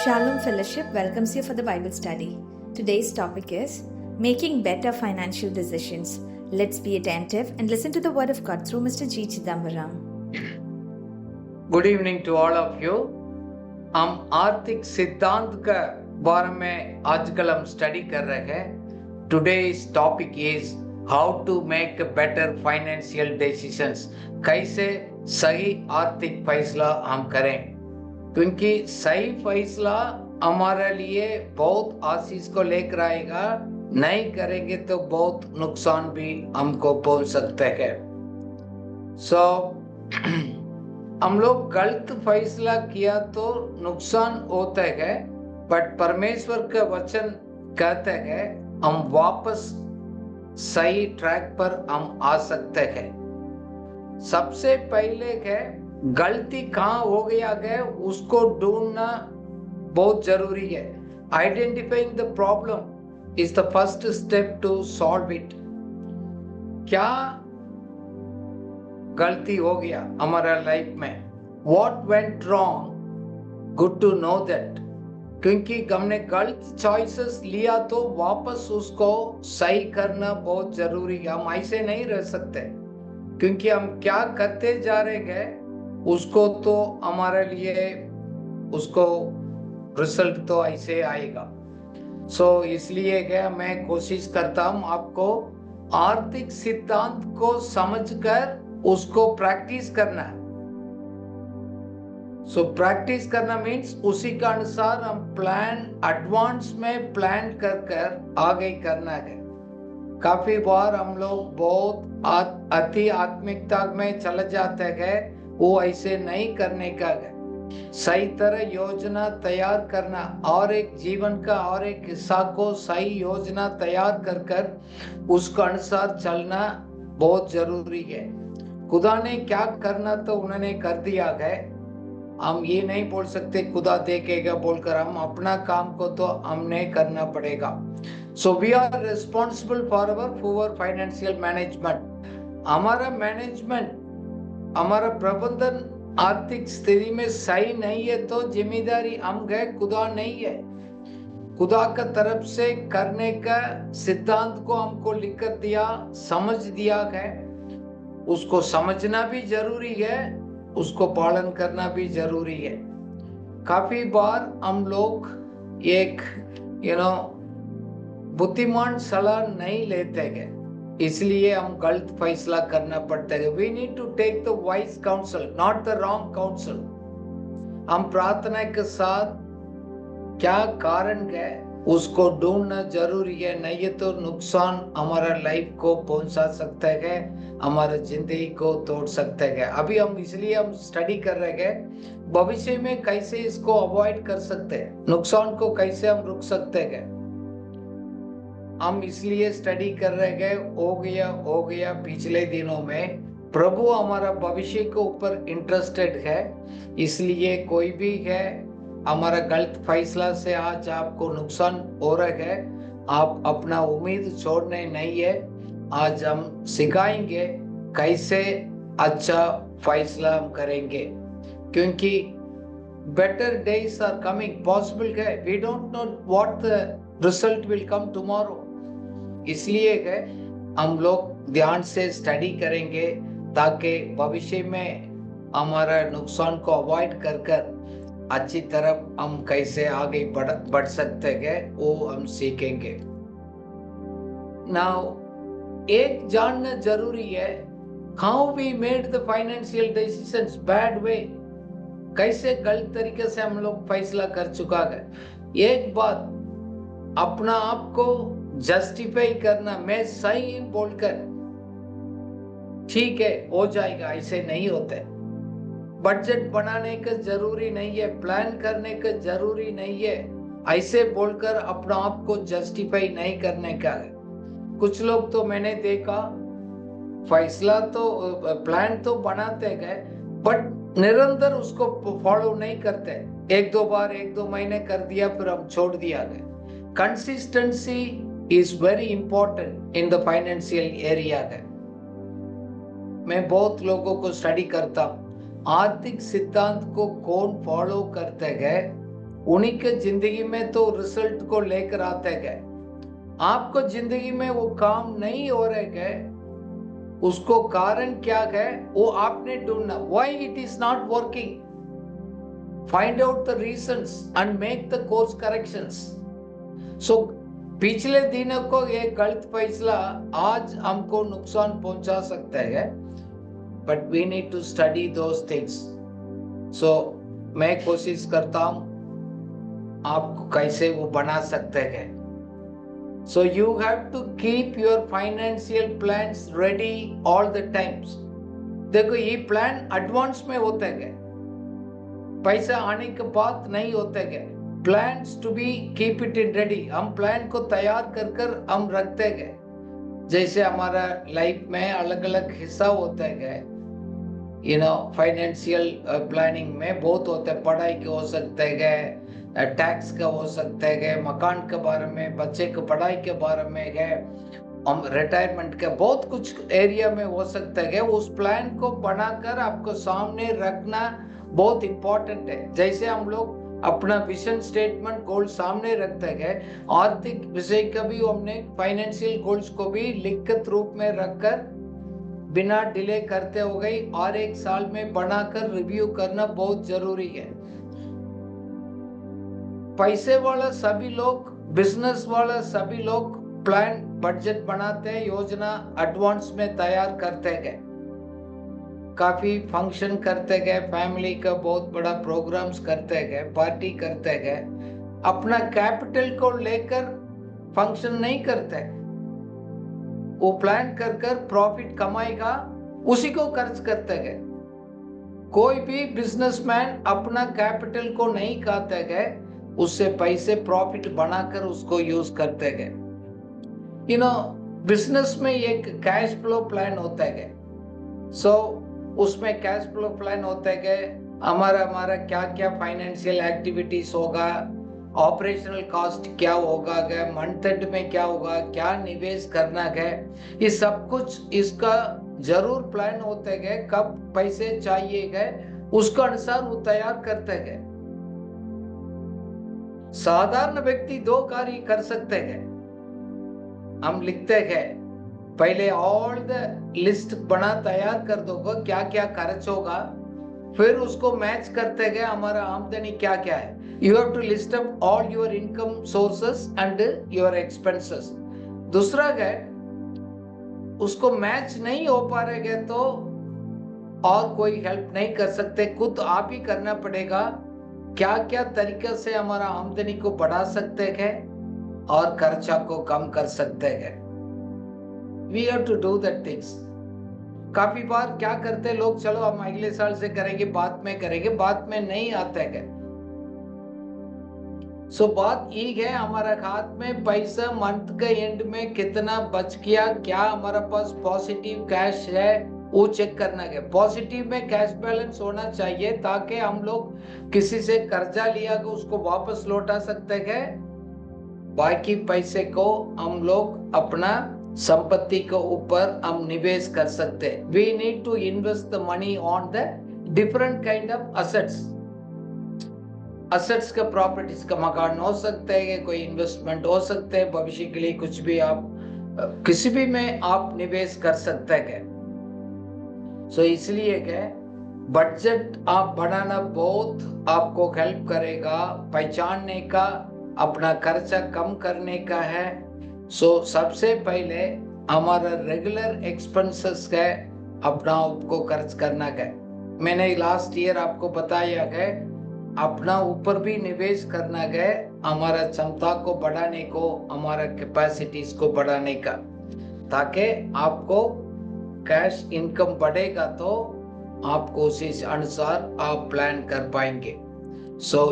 Shalom Fellowship welcomes you for the Bible study. Today's topic is Making Better Financial Decisions. Let's be attentive and listen to the Word of God through Mr. G. Chidambaram. Good evening to all of you. हम आर्थिक सिद्धांत के बारे में आजकल हम study कर रहे हैं। Today's topic is how to make better financial decisions. कैसे सही आर्थिक फैसला हम करें, क्योंकि सही फैसला हमारे लिए बहुत आशीष को लेकर आएगा। नहीं करेंगे तो बहुत नुकसान भी हमको पहुंच सकते हैं। हम लोग गलत फैसला किया तो नुकसान होता है, बट परमेश्वर का वचन कहते हैं हम वापस सही ट्रैक पर हम आ सकते हैं। सबसे पहले है गलती कहाँ हो गया है उसको ढूंढना बहुत जरूरी है। Identifying the problem is the first step to solve it. क्या गलती हो गया हमारा लाइफ में, what went wrong, good to know that. क्योंकि हमने गलत चॉइसेस लिया तो वापस उसको सही करना बहुत जरूरी है। हम ऐसे नहीं रह सकते, क्योंकि हम क्या करते जा रहे हैं उसको तो हमारे लिए उसको रिजल्ट तो ऐसे आएगा। इसलिए क्या मैं कोशिश करता हूं आपको आर्थिक सिद्धांत को समझकर उसको प्रैक्टिस करना। प्रैक्टिस करना मीन्स उसी के अनुसार हम प्लान एडवांस में प्लान कर आगे करना है। काफी बार हम लोग बहुत अति आत्मिकता में चले जाते हैं, वो ऐसे नहीं करने का है। सही तरह योजना तैयार करना और एक जीवन का और एक हिस्सा को सही योजना तैयार कर उसके अनुसार चलना बहुत जरूरी है। खुदा ने क्या करना तो उन्होंने कर दिया है। हम ये नहीं बोल सकते खुदा देखेगा बोलकर, हम अपना काम को तो हमने करना पड़ेगा। We are responsible for our poor financial management. हमारा मैनेजमेंट, हमारा प्रबंधन आर्थिक स्थिति में सही नहीं है तो जिम्मेदारी हम गए, खुदा नहीं है। खुदा का तरफ से करने का सिद्धांत को हमको लिख कर दिया, समझ दिया है। उसको समझना भी जरूरी है, उसको पालन करना भी जरूरी है। काफी बार हम लोग एक बुद्धिमान सलाह नहीं लेते हैं, इसलिए हम गलत फैसला करना पड़ता है। We need to take the wise counsel, not the wrong counsel. हम प्रार्थना के साथ क्या कारण है उसको ढूंढना जरूरी है, नहीं तो नुकसान हमारा लाइफ को पहुंचा सकता है, हमारे जिंदगी को तोड़ सकते हैं। अभी हम इसलिए हम स्टडी कर रहे हैं भविष्य में कैसे इसको अवॉइड कर सकते हैं, नुकसान को कैसे हम रुक सकते हैं। हम इसलिए स्टडी कर रहे हैं। हो गया पिछले दिनों में प्रभु हमारा भविष्य के ऊपर इंटरेस्टेड है, इसलिए कोई भी है हमारा गलत फैसला से आज आपको नुकसान हो रहा है, आप अपना उम्मीद छोड़ने नहीं है। आज हम सिखाएंगे कैसे अच्छा फैसला हम करेंगे, क्योंकि better days are coming. Possible है, we don't know what the result will come tomorrow. इसलिए है हम लोग ध्यान से स्टडी करेंगे ताकि भविष्य में हमारा नुकसान को अवॉइड कर अच्छी तरफ हम कैसे आगे बढ़ सकते हैं वो हम सीखेंगे। नाउ एक जानना जरूरी है, how we made the financial decisions bad way. कैसे गलत तरीके से हम लोग फैसला कर चुका है। एक बात अपना आप को जस्टिफाई करना, मैं सही बोलकर ठीक है हो जाएगा, ऐसे नहीं होते। बजट बनाने का जरूरी नहीं है, प्लान करने का जरूरी नहीं है, ऐसे बोलकर अपना आप को जस्टिफाई नहीं करने का है। कुछ लोग तो मैंने देखा फैसला तो प्लान तो बनाते गए, बट निरंतर उसको फॉलो नहीं करते। एक दो महीने कर दिया फिर हम छोड़ दिया गए। Consistency is very important in the financial area है। मैं बहुत लोगों को स्टडी करता हूँ, आर्थिक सिद्धांत को कौन फॉलो करते हैं उन्हीं के जिंदगी में तो रिजल्ट को लेकर आते गए। आपको जिंदगी में वो काम नहीं हो रहे गए, उसको कारण क्या है वो आपने ढूंढना। Why it is not working, find out the reasons and make the course corrections. So पिछले दिनों को ये गलत फैसला आज हमको नुकसान पहुंचा सकता है, but we need to study those things. So मैं कोशिश करता हूं आपको कैसे वो बना सकते हैं। So you have to keep your financial plans ready all the times. देखो ये प्लान एडवांस में होते हैं, पैसा आने के बाद नहीं होते हैं। Plans to be keep it in ready, हम प्लान को तैयार कर कर हम रखते हैं। जैसे हमारा लाइफ में अलग अलग हिस्सा होते हैं, फाइनेंशियल प्लानिंग में बहुत होते हैं। पढ़ाई के हो सकते हैं, टैक्स का हो सकते हैं, मकान के बारे में, बच्चे के पढ़ाई के बारे में है, हम रिटायरमेंट के बहुत कुछ एरिया में हो सकते हैं। उस प्लान को बनाकर आपको सामने रखना बहुत इंपॉर्टेंट है। जैसे हम लोग अपना विजन स्टेटमेंट गोल सामने रखते हैं, आर्थिक विषय का भी हमने फाइनेंशियल गोल्स को भी लिखित रूप में रखकर बिना डिले करते हो गई और एक साल में बनाकर रिव्यू करना बहुत जरूरी है। पैसे वाला सभी लोग, बिजनेस वाला सभी लोग प्लान बजट बनाते हैं, योजना एडवांस में तैयार करते गए, काफी फंक्शन करते गए, फैमिली का बहुत बड़ा प्रोग्राम्स करते गए, पार्टी करते गए। अपना कैपिटल को लेकर फंक्शन नहीं करते, वो प्लान कर कर प्रॉफिट कमाएगा उसी को खर्च करते गए। कोई भी बिजनेसमैन अपना कैपिटल को नहीं खाते गए, उससे पैसे प्रॉफिट बनाकर उसको यूज करते गए। बिजनेस में एक कैश फ्लो प्लान होता है। उसमें कैश फ्लो प्लान होते गए, हमारा क्या क्या फाइनेंशियल एक्टिविटीज होगा, ऑपरेशनल कॉस्ट क्या होगा, मंथ एंड में क्या होगा, क्या निवेश करना है, ये सब कुछ इसका जरूर प्लान होते गए। कब पैसे चाहिए गए उसके अनुसार वो तैयार करते गए। साधारण व्यक्ति दो कार्य कर सकते हैं। हम लिखते हैं पहले ऑल द लिस्ट बना तैयार कर दोगे क्या क्या खर्च होगा, फिर उसको मैच करते गए हमारा आमदनी क्या क्या है। You have to list up all your income sources and your expenses. दूसरा है उसको मैच नहीं हो पा रहे तो और कोई हेल्प नहीं कर सकते, खुद आप ही करना पड़ेगा। क्या क्या तरीके से हमारा आमदनी को बढ़ा सकते हैं और खर्चा को कम कर सकते हैं। We have to do that things. काफी बार क्या करते हैं लोग, चलो हम अगले साल से करेंगे, बाद में करेंगे, बाद में नहीं आते हैं। बात ये है हमारा हाथ में पैसा मंथ के एंड में कितना बच गया, क्या हमारा पास पॉजिटिव कैश है वो चेक करना है। पॉजिटिव में कैश बैलेंस होना चाहिए ताकि हम लोग किसी से कर्जा लिया तो उसको वापस लौटा सकते हैं। बाकी पैसे को हम लोग अपना संपत्ति के ऊपर हम निवेश कर सकते हैं। We need to invest the money on the different kind of assets का प्रॉपर्टीज का मकान हो सकते हैं, कोई इन्वेस्टमेंट हो सकते हैं, भविष्य के लिए कुछ भी आप किसी भी में आप निवेश कर सकते हैं। इसलिए क्या बजट आप बनाना बहुत आपको हेल्प करेगा, पहचानने का, अपना खर्चा कम करने का है। सबसे पहले हमारा रेगुलर एक्सपेंसेस है अपना आपको खर्च करना है। मैंने लास्ट ईयर आपको बताया है अपना ऊपर भी निवेश करना है, हमारा क्षमता को बढ़ाने को, हमारा कैपेसिटीज को बढ़ाने का, ताकि आपको कैश इनकम बढ़ेगा तो आपको उसी अनुसार आप प्लान कर पाएंगे।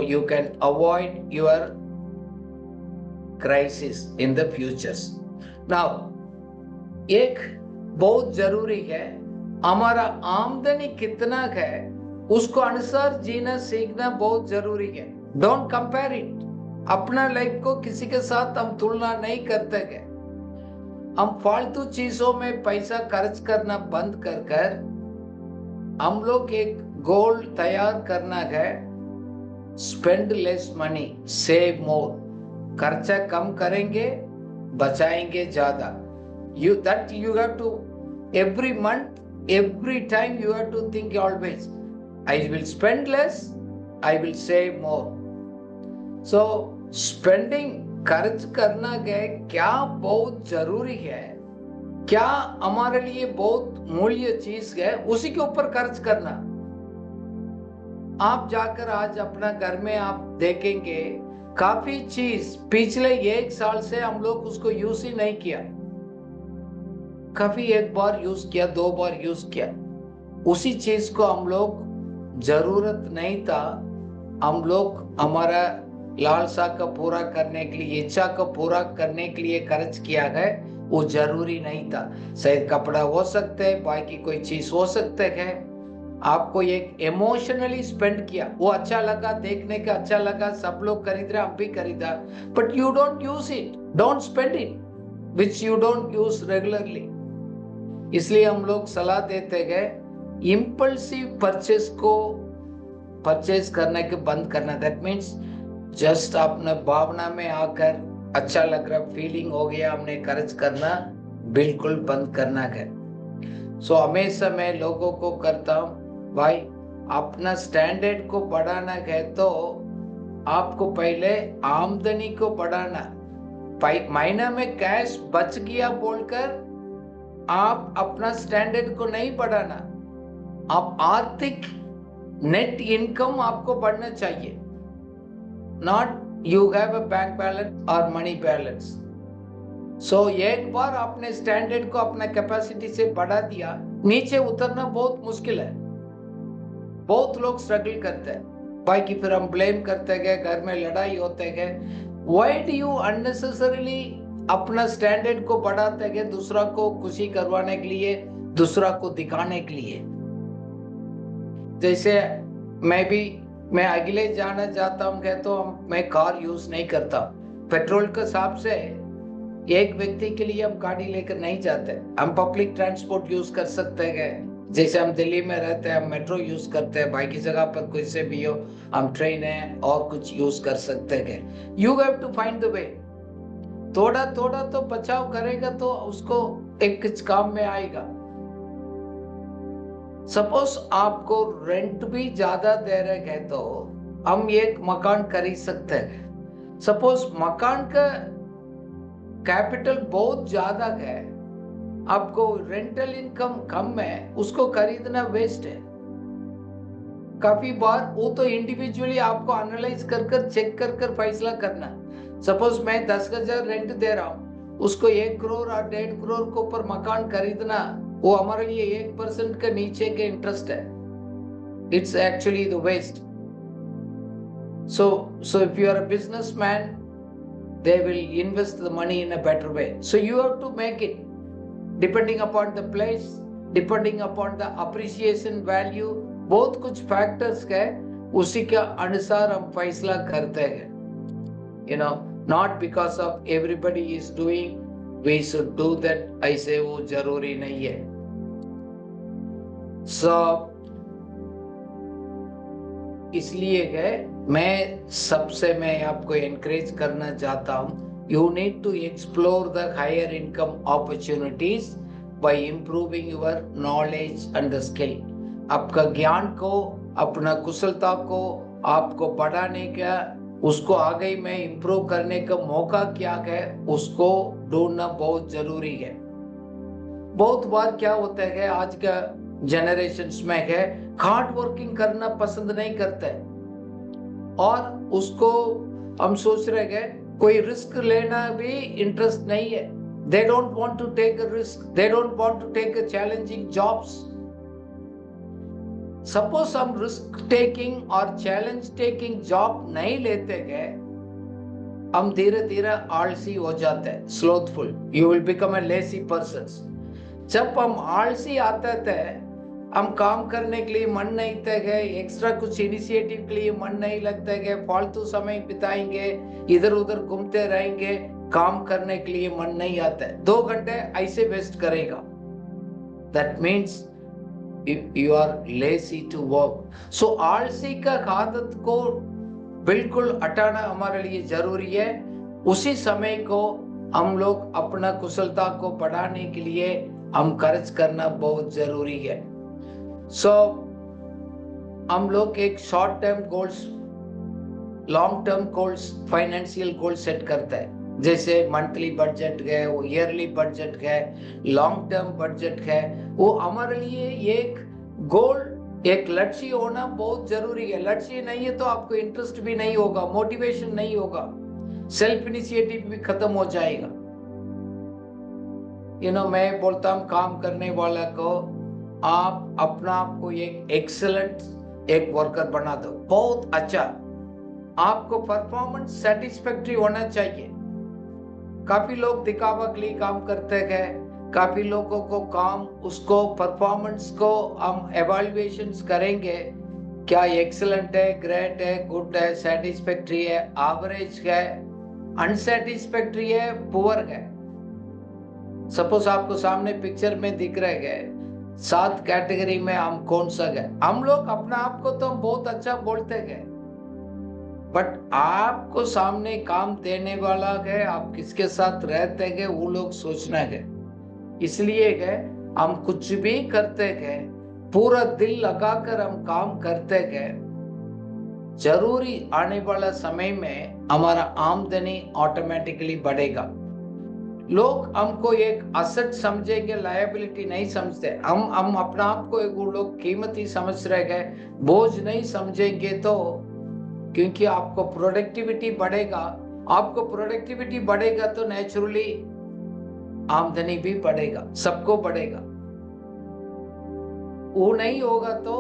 You can avoid your crisis in the futures. Now एक बहुत जरूरी है, हमारा आमदनी कितना है उसको अनुसार जीना सीखना बहुत जरूरी है। Don't compare it. अपना लाइफ को किसी के साथ हम तुलना नहीं करते हैं। हम फालतू चीजों में पैसा खर्च करना बंद कर कर हम लोग एक गोल तैयार करना है स्पेंड लेस मनी, सेव मोर। खर्चा कम करेंगे, बचाएंगे ज्यादा। You that you have to every month, every time you have to think always, I will spend less, I will save more. So spending, खर्च करना है क्या बहुत जरूरी है, क्या हमारे लिए बहुत मूल्य चीज है, उसी के ऊपर खर्च करना। आप जाकर आज अपना घर में आप देखेंगे काफी चीज पिछले 1 साल से हम लोग उसको यूज ही नहीं किया, काफी 1 बार यूज किया, 2 बार यूज किया, उसी चीज को हम लोग जरूरत नहीं था, हम लोग हमारा लालसा का पूरा करने के लिए, इच्छा को पूरा करने के लिए खर्च किया है, वो जरूरी नहीं था। शायद कपड़ा हो सकता है, बाकी कोई चीज हो सकते है, आपको एक इमोशनली स्पेंड किया, वो अच्छा लगा, देखने का अच्छा लगा, सब लोग खरीद रहे, हम भी खरीदा, but you don't use it, don't spend it which you don't use regularly. इसलिए हम लोग सलाह देते गए इम्पल्सिव परचेस को परचेस करने के बंद करना। दैट मीन्स जस्ट अपने भावना में आकर अच्छा लग रहा, फीलिंग हो गया, हमने खर्च करना बिल्कुल बंद करना है। सो हमेशा मैं लोगों को करता हूँ, भाई अपना स्टैंडर्ड को बढ़ाना है तो आपको पहले आमदनी को बढ़ाना। महीना में कैश बच गया बोलकर आप अपना स्टैंडर्ड को नहीं बढ़ाना, आप आर्थिक नेट इनकम आपको बढ़ना चाहिए, not you have a bank balance और मनी बैलेंस। सो एक बार आपने स्टैंडर्ड को अपना कैपेसिटी से बढ़ा दिया, नीचे उतरना बहुत मुश्किल है, बहुत लोग स्ट्रगल करते हैं, बाकी फिर हम ब्लेम करते गए, घर में लड़ाई होते गए। व्हाई डू यू अननेसेसरीली अपना स्टैंडर्ड को बढ़ाते गए, दूसरा को खुशी करवाने के लिए, दूसरा को दिखाने के लिए। जैसे मैं अगले जाना चाहता हूँ तो मैं कार यूज नहीं करता, पेट्रोल के हिसाब से एक व्यक्ति के लिए हम गाड़ी लेकर नहीं जाते, हम पब्लिक ट्रांसपोर्ट यूज कर सकते हैं। जैसे हम दिल्ली में रहते हैं, हम मेट्रो यूज करते हैं, बाकी जगह पर कोई से भी हो हम ट्रेन है और कुछ यूज कर सकते हैं। You have to find the way. थोड़ा थोड़ा तो बचाव करेगा तो उसको एक काम में आएगा। सपोज आपको रेंट भी ज्यादा दे रहे हैं तो हम एक मकान खरीद सकते हैं। सपोज मकान का कैपिटल बहुत ज्यादा है, आपको रेंटल इनकम कम है, उसको खरीदना वेस्ट है। काफी बार वो तो इंडिविजुअली आपको एनालाइज कर चेक कर फैसला करना। सपोज मैं 10,000 रेंट दे रहा हूँ, उसको 1 करोड़ और 1.5 करोड़ के ऊपर मकान खरीदना, वो हमारे लिए 1% के नीचे के इंटरेस्ट है। It's actually the waste. So if you are a businessman, they will invest the money in a better way. So you have to make it depending upon the place, depending upon the appreciation value, बहुत कुछ factors है, उसी के अनुसार हम फैसला करते हैं। You know, not because of everybody is doing, we should do that, ऐसे वो जरूरी नहीं है। So इसलिए है मैं आपको एनकरेज करना चाहता हूँ, you need to explore the higher income opportunities by improving your knowledge and the skill. आपका ज्ञान को, अपना कुशलता को आपको बढ़ाने का, उसको आगे में इम्प्रूव करने का मौका क्या है, उसको ढूंढना बहुत जरूरी है। बहुत बार क्या होता है, आज का जनरेशन्स में है हार्ड वर्किंग करना पसंद नहीं करते, और उसको हम सोच रहे हैं कोई रिस्क लेना भी इंटरेस्ट नहीं है। They don't want to take a risk, they don't want to take a challenging jobs. Suppose हम रिस्क टेकिंग और चैलेंज टेकिंग जॉब नहीं लेते गए, हम धीरे धीरे आलसी हो जाते हैं, slothful, you will become a lazy person. जब हम आलसी आते थे, हम काम करने के लिए मन नहीं थे, एक्स्ट्रा कुछ इनिशिएटिव के लिए मन नहीं लगता है, फालतू समय बिताएंगे, इधर उधर घूमते रहेंगे, काम करने के लिए मन नहीं आता है, 2 घंटे ऐसे वेस्ट करेगा। That means you are lazy to work. So आलसी का आदत को बिल्कुल हटाना हमारे लिए जरूरी है। उसी समय को हम लोग अपना कुशलता को बढ़ाने के लिए हम खर्च करना बहुत जरूरी है। हम लोग एक short term goals, long term goals, financial goal set करते हैं। जैसे मंथली बजट है, वो ईयरली बजट है, लॉन्ग टर्म बजट है। वो हमारे लिए एक गोल, एक लक्ष्य होना बहुत जरूरी है। लक्ष्य नहीं है तो आपको इंटरेस्ट भी नहीं होगा, मोटिवेशन नहीं होगा, सेल्फ इनिशिएटिव भी खत्म हो जाएगा। मैं बोलता हूं काम करने वाला को, आप अपना आप को एक एक्सेलेंट एक वर्कर बना दो, बहुत अच्छा। आपको परफॉर्मेंस सेटिस्फैक्टरी होना चाहिए। काफी लोग दिखावा के लिए काम करते हैं, काफी लोगों को काम, उसको परफॉर्मेंस को हम एवेल्युएशंस करेंगे, क्या एक्सेलेंट है, ग्रेट है, गुड है, सेटिस्फैक्टरी है, एवरेज है, अनसेटिस्फैक्टरी है, पुअर है। सपोज आपको सामने पिक्चर में दिख रहे हैं 7 कैटेगरी में हम कौन सा है। हम लोग अपना आप को तो हम बहुत अच्छा बोलते हैं, बट आपको सामने काम देने वाला है, आप किसके साथ रहते हैं, वो लोग सोचना है। इसलिए है हम कुछ भी करते हैं, पूरा दिल लगाकर हम काम करते हैं, जरूरी आने वाला समय में हमारा आमदनी ऑटोमेटिकली बढ़ेगा। लोग हमको एक असेट समझेंगे, लायबिलिटी नहीं समझते। हम अपना आप को एक, वो लोग कीमती समझ रहे हैं, बोझ नहीं समझेंगे तो, क्योंकि आपको प्रोडक्टिविटी बढ़ेगा। आपको प्रोडक्टिविटी बढ़ेगा तो नेचुरली आमदनी भी बढ़ेगा, सबको बढ़ेगा। वो नहीं होगा तो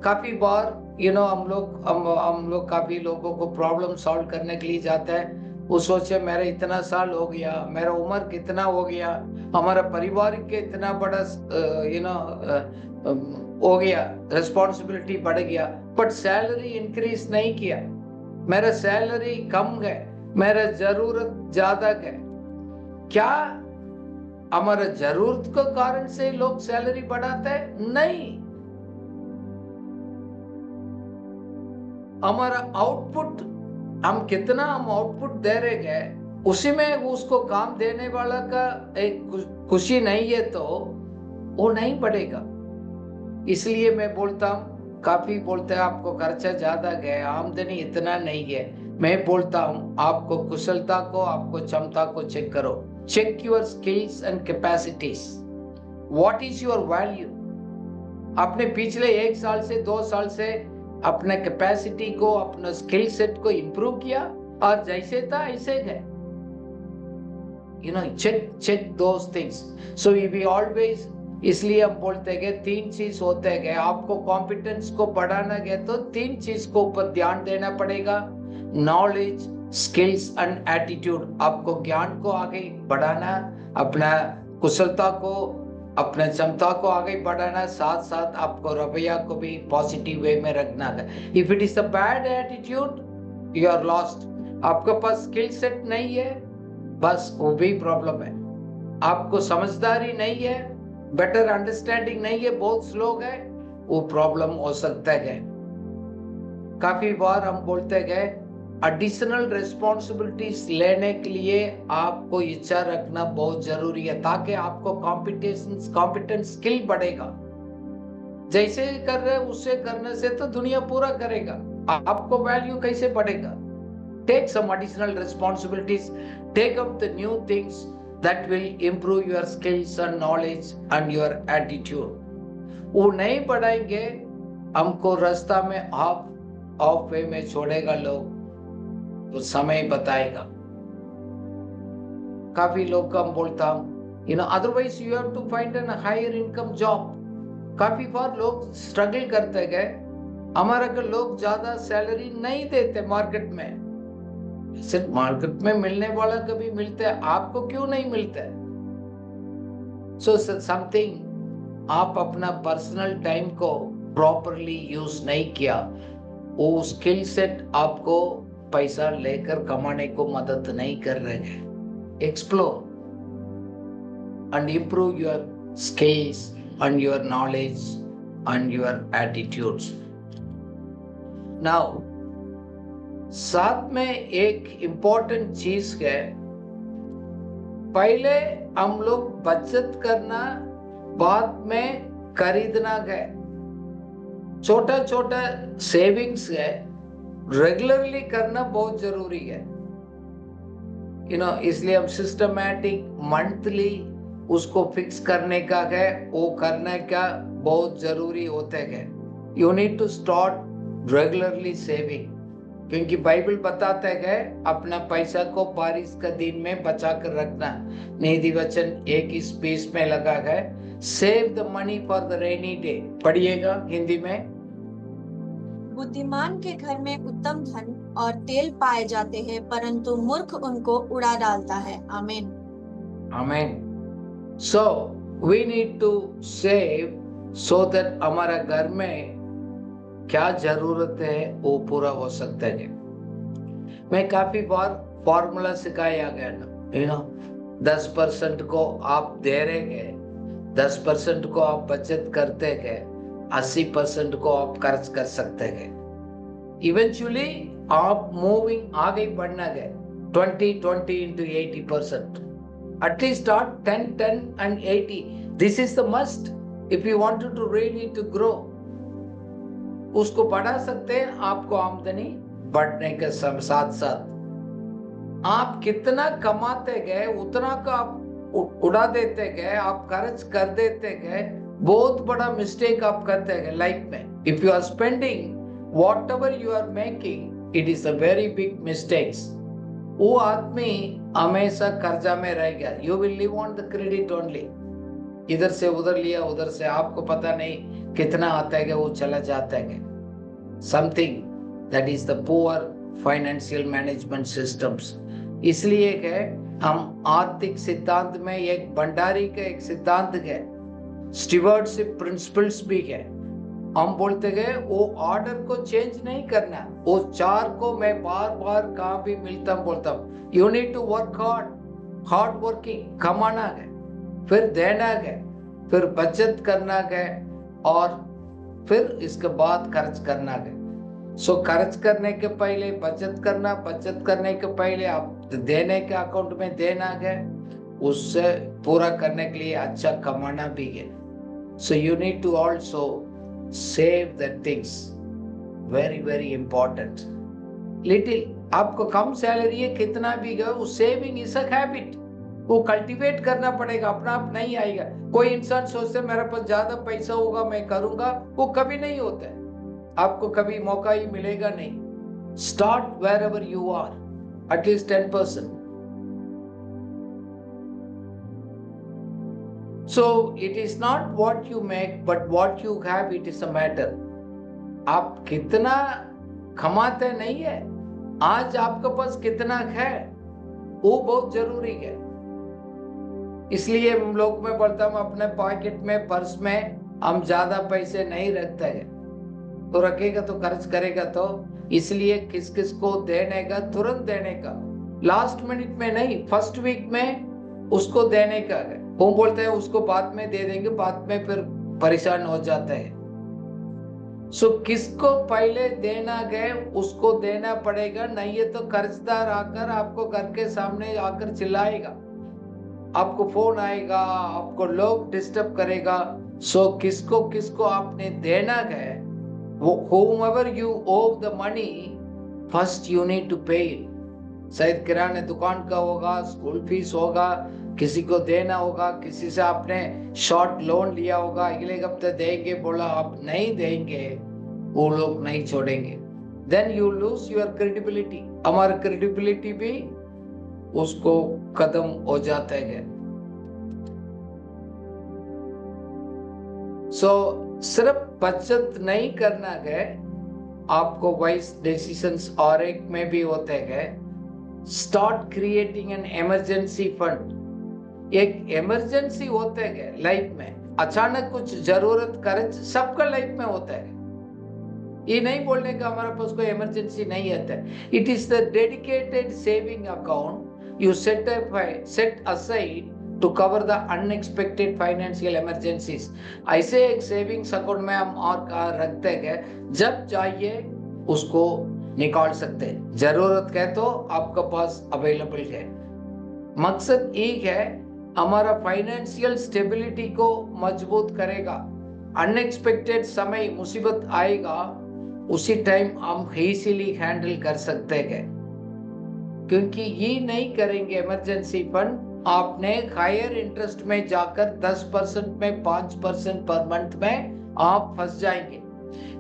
काफी बार हम लोग काफी लोगों को प्रॉब्लम सॉल्व करने के लिए जाते हैं। वो सोचे मेरा इतना साल हो गया, मेरा उम्र कितना हो गया, हमारा परिवार के इतना बड़ा हो गया, रिस्पॉन्सिबिलिटी बढ़ गया, बट सैलरी इंक्रीज नहीं किया, मेरा सैलरी कम है, मेरा जरूरत ज्यादा है। क्या हमारा जरूरत के कारण से लोग सैलरी बढ़ाते हैं? नहीं, हमारा आउटपुट, हम कितना हम आउटपुट दे रहे हैं, उसी में उसको काम देने वाला का एक खुशी नहीं है तो वो नहीं बढ़ेगा। इसलिए मैं बोलता हूँ, काफी बोलते हैं आपको खर्चा ज्यादा है, आमदनी इतना नहीं है। मैं बोलता हूँ आपको कुशलता को, आपको क्षमता को चेक करो। Check your skills and capacities. What is your value? आपने पिछले 1 साल से 2 साल से अपने कैपेसिटी को, अपने स्किल सेट को इंप्रूव किया, और जैसे था ऐसे है। check those things. So we always, इसलिए हम बोलते हैं 3 चीज होते हैं। आपको कॉम्पिटेंस को बढ़ाना है तो 3 चीज को ऊपर ध्यान देना पड़ेगा, नॉलेज, स्किल्स एंड एटीट्यूड। आपको ज्ञान को आगे बढ़ाना, अपना कुशलता को, अपने क्षमता को आगे बढ़ाना, साथ साथ आपको रवैया को भी पॉजिटिव वे में रखना है। If it is a bad attitude, you are lost. आपके पास स्किल सेट नहीं है, बस वो भी प्रॉब्लम है। आपको समझदारी नहीं है, बेटर अंडरस्टैंडिंग नहीं है, बहुत स्लो है, वो प्रॉब्लम हो सकता है। काफी बार हम बोलते हैं एडिशनल रिस्पॉन्सिबिलिटीज लेने के लिए आपको इच्छा रखना बहुत जरूरी है, ताकि आपको कॉम्पिटेंस स्किल बढ़ेगा। जैसे कर रहे उससे करने से तो दुनिया पूरा करेगा, आपको वैल्यू कैसे बढ़ेगा? Take some additional responsibilities, take up the new things that will improve your skills and knowledge and your attitude. वो नहीं बढ़ाएंगे, हमको रास्ता में ऑफ वे में छोड़ेगा लोग, तो समय बताएगा। काफी लोग कम बोलता हूँ, otherwise you have to find a higher income job. काफी बार लोग स्ट्रगल करते गए, हमारा के लोग ज्यादा सैलरी नहीं देते मार्केट में। सिर्फ मार्केट में मिलने वाला कभी मिलते हैं, आपको क्यों नहीं मिलता है? सो समथिंग, आप अपना पर्सनल टाइम को प्रॉपरली यूज नहीं किया, वो स्किल सेट आपको पैसा लेकर कमाने को मदद नहीं कर रहे हैं। Explore and improve your skills and your knowledge and your attitudes. Now, साथ में एक इम्पोर्टेंट चीज है, पहले हम लोग बचत करना, बाद में खरीदना है। छोटा छोटा सेविंग्स है, रेगुलरली करना बहुत जरूरी है। इसलिए हम सिस्टमैटिक मंथली उसको फिक्स करने का है, वो करने का बहुत जरूरी होते है। You need to start regularly saving, क्योंकि बाइबल बताता है अपना पैसा को बारिश का दिन में बचा कर रखना। नीति वचन 21:20 में लगा है, save the money for the rainy day. पढ़िएगा हिंदी में। बुद्धिमान के घर में उत्तम धन और तेल पाए जाते हैं, परंतु मूर्ख उनको उड़ा डालता है। आमीन। आमीन। So we need to save so that हमारा घर में क्या जरूरत है वो पूरा हो सकता है। मैं काफी बार फॉर्मूला सिखाया गया ना, 10% को आप दे रहे हैं, 10% को आप बचत करते हैं, 80% को आप खर्च कर सकते हैं। इवेंचुअली आप मूविंग आगे बढ़ना है 20 into 80%. At least start 10 and 80. This is the must if you wanted to really to grow. उसको बढ़ा सकते हैं। आपको आमदनी बढ़ने के साथ साथ आप कितना कमाते गए उतना का आप उड़ा देते गए, आप खर्च कर देते गए। बहुत बड़ा मिस्टेक आप करते गए लाइफ में। If you are spending whatever you are making, it is a very big mistakes. वो आदमी हमेशा कर्जा में रह गया। You will live on the credit only. इधर से उधर लिया, उधर से आपको पता नहीं कितना आता है, वो चला जाता है। Something that is the poor financial management systems. इसलिए है हम आर्थिक सिद्धांत में एक भंडारी का एक सिद्धांत है, स्टीवर्डशिप प्रिंसिपल्स भी है। हम बोलते गए वो ऑर्डर को चेंज नहीं करना, वो 4 को मैं बार बार कहाँ भी मिलता हूँ बोलता हूँ। You need to work hard working, कमाना है, फिर देना है, फिर बचत करना है, और फिर इसके बाद खर्च करना है। सो खर्च करने के पहले बचत करना, बचत करने के पहले आप देने के अकाउंट में देना है, उससे पूरा करने के लिए अच्छा कमाना भी है। So you need to also save the things, very very important. Little आपको कम सैलरी है, कितना भी गए, वो सेविंग इज अ हैबिट, वो कल्टीवेट करना पड़ेगा, अपना आप नहीं आएगा। कोई इंसान सोचते मेरे पास ज्यादा पैसा होगा मैं करूंगा, वो कभी नहीं होता है, आपको कभी मौका ही मिलेगा नहीं। Start wherever you are, at least 10%. So it is not what you make but what you have, it is a matter. आप कितना कमाते नहीं है, आज आपके पास कितना है वो बहुत जरूरी है। इसलिए हम लोग में बोलता हूँ अपने पॉकेट में, पर्स में हम ज्यादा पैसे नहीं रखते हैं। तो रखेगा तो खर्च करेगा, तो इसलिए किस किस को देने का, तुरंत देने का, लास्ट मिनट में नहीं, फर्स्ट वीक में उसको देने का है। वो बोलते हैं उसको बाद में दे देंगे, बाद में फिर परेशान हो जाता है। सो किसको पहले देना गए उसको देना पड़ेगा, नहीं है तो कर्जदार आकर आपको घर के सामने आकर चिल्लाएगा, आपको फोन आएगा, आपको लोग डिस्टर्ब करेगा। सो किसको किसको आपने देना गए, whomever you owe the money, first you need to pay it. शायद किराने दुकान का होगा, स्कूल फीस होगा, किसी को देना होगा, किसी से आपने शॉर्ट लोन लिया होगा, अगले हफ्ते देंगे बोला, आप नहीं देंगे, वो लोग नहीं छोड़ेंगे। Then you lose your credibility, हमारा क्रेडिबिलिटी भी उसको खत्म हो जाता है। सो सिर्फ बचत नहीं करना है, आपको वाइज डिसीजंस और एक में भी होते हैं। Start creating an emergency fund. एक इमरजेंसी होते हैं लाइफ में, अचानक कुछ जरूरत खर्च सबका लाइफ में होता है। ये नहीं बोलने का हमारे पास कोई इमरजेंसी नहीं है। It is the dedicated saving account you set aside to cover the unexpected financial emergencies. ऐसे एक सेविंग्स अकाउंट में हम और रखते हैं, जब चाहिए उसको निकाल सकते हैं, जरूरत है तो आपके पास अवेलेबल है। मकसद एक है, हमारा फाइनेंशियल स्टेबिलिटी को मजबूत करेगा। अनएक्सपेक्टेड समय मुसीबत आएगा, उसी टाइम हम इजीली हैंडल कर सकते हैं, क्योंकि ये नहीं करेंगे इमरजेंसी फंड, आपने हायर इंटरेस्ट में जाकर 10% में 5% पर मंथ में आप फंस जाएंगे।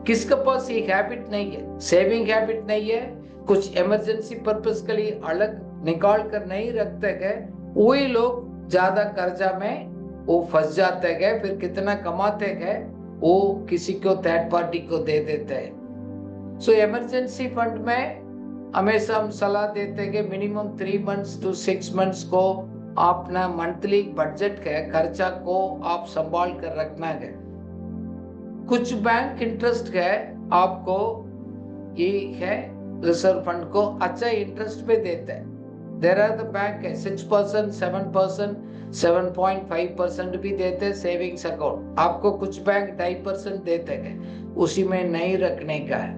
किसके पास ये हैबिट नहीं है, सेविंग हैबिट नहीं है, कुछ इमरजेंसी पर्पस के लिए अलग निकाल कर नहीं रखते गए, वही लोग ज्यादा कर्जा में वो फंस जाते गए, फिर कितना कमाते गए वो किसी को थर्ड पार्टी को दे देते हैं। सो इमरजेंसी फंड में हमेशा हम सलाह देते हैं कि मिनिमम 3 मंथ्स to 6 मंथ्स को अपना मंथली बजट है खर्चा को आप संभाल कर रखना है। कुछ बैंक इंटरेस्ट है आपको, ये है रिजर्व फंड को अच्छा इंटरेस्ट पे देते हैं। देयर आर द बैंक है 6%, 7%, 7.5% भी देते हैं सेविंग्स अकाउंट। आपको कुछ बैंक 2.5% देते हैं, उसी में नहीं रखने का है।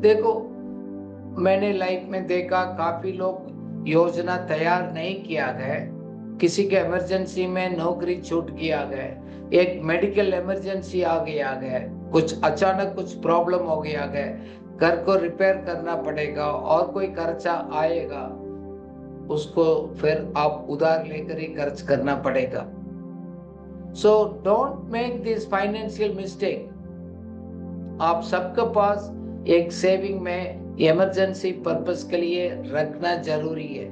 देखो, मैंने लाइफ में देखा काफी लोग योजना तैयार नहीं किया गए, किसी के इमरजेंसी में नौकरी छूट गया गए, एक मेडिकल इमरजेंसी आ गया, कुछ अचानक कुछ प्रॉब्लम हो गया गए, घर को रिपेयर करना पड़ेगा और कोई खर्चा आएगा, उसको फिर आप उधार लेकर ही खर्च करना पड़ेगा। So don't make this financial mistake. आप सबके पास एक सेविंग में इमरजेंसी पर्पस के लिए रखना जरूरी है।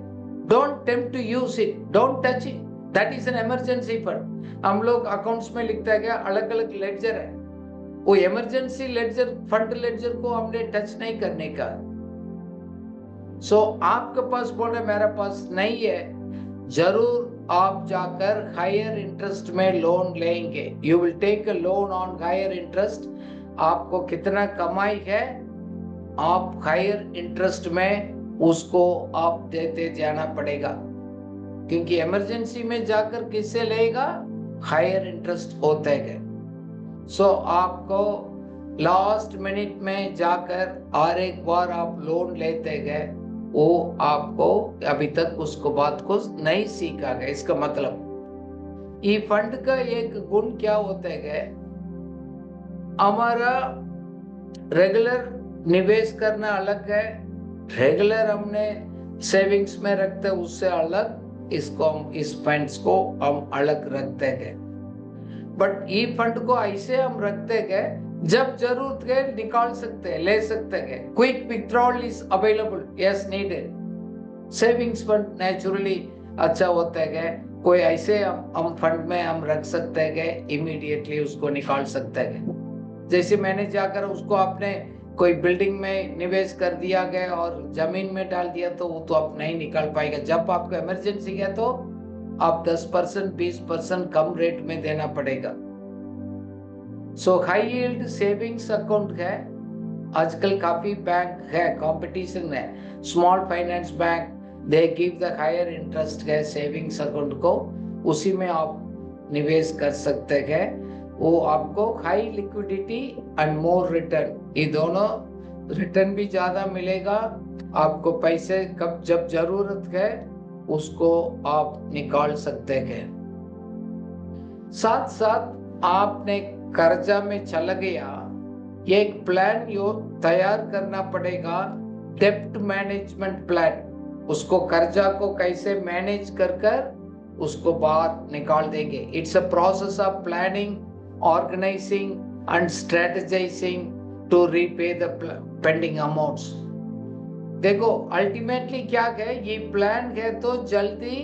Don't tempt to use it, don't touch it, that is an emergency fund. हम लोग अकाउंट्स में लिखता है क्या, अलग अलग लेडजर है, वो इमरजेंसी लेडजर फंड लेडजर को हमने टच नहीं करने का। सो आपके पास बोल रहे मेरे पास नहीं है, जरूर आप जाकर हायर इंटरेस्ट में लोन लेंगे। You will take a loan on higher interest. आपको कितना कमाई है, आप हायर इंटरेस्ट में उसको आप देते जाना पड़ेगा, क्योंकि इमरजेंसी में जाकर किससे लेगा, हायर इंटरेस्ट होते हैं। सो आपको लास्ट मिनट में जाकर और एक बार आप लोन लेते गए, वो आपको अभी तक उसको बात को नहीं सीखा गया। इसका मतलब ये फंड का एक गुण क्या होता है, हमारा रेगुलर निवेश करना अलग है, रेगुलर हमने सेविंग्स में रखते हैं उससे अलग, इसको हम इस फंड्स को हम अलग रखते हैं। बट ये फंड को ऐसे हम रखते हैं जब जरूरत है निकाल सकते हैं, ले सकते हैं। Quick withdrawal is available, yes needed. Savings fund naturally अच्छा होता है, कोई ऐसे हम फंड में हम रख सकते हैं, इमीडिएटली उसको निकाल सकते हैं। जैसे मैंने जाकर उसको आपने कोई बिल्डिंग में निवेश कर दिया गया और जमीन में डाल दिया तो वो तो आप नहीं निकाल पाएगा। जब आपको इमरजेंसी है तो आप 10% 20% कम रेट में देना पड़ेगा। So high yield savings account है, आजकल काफी बैंक है, कंपटीशन है। Small finance bank they give the higher interest है सेविंग्स अकाउंट को, उसी में आप निवेश कर सकते हैं। वो आपको high liquidity and more return, ये दोनों रिटर्न भी ज्यादा मिलेगा, आपको पैसे कब जब जरूरत है उसको आप निकाल सकते हैं। साथ साथ आपने कर्जा में चला गया, ये एक प्लान तैयार करना पड़ेगा, डेप्ट मैनेजमेंट प्लान। उसको कर्जा को कैसे मैनेज कर उसको बाहर निकाल देंगे। It's a process of planning, organizing and strategizing to repay the pending amounts। देखो अल्टीमेटली क्या है, ये प्लान है तो जल्दी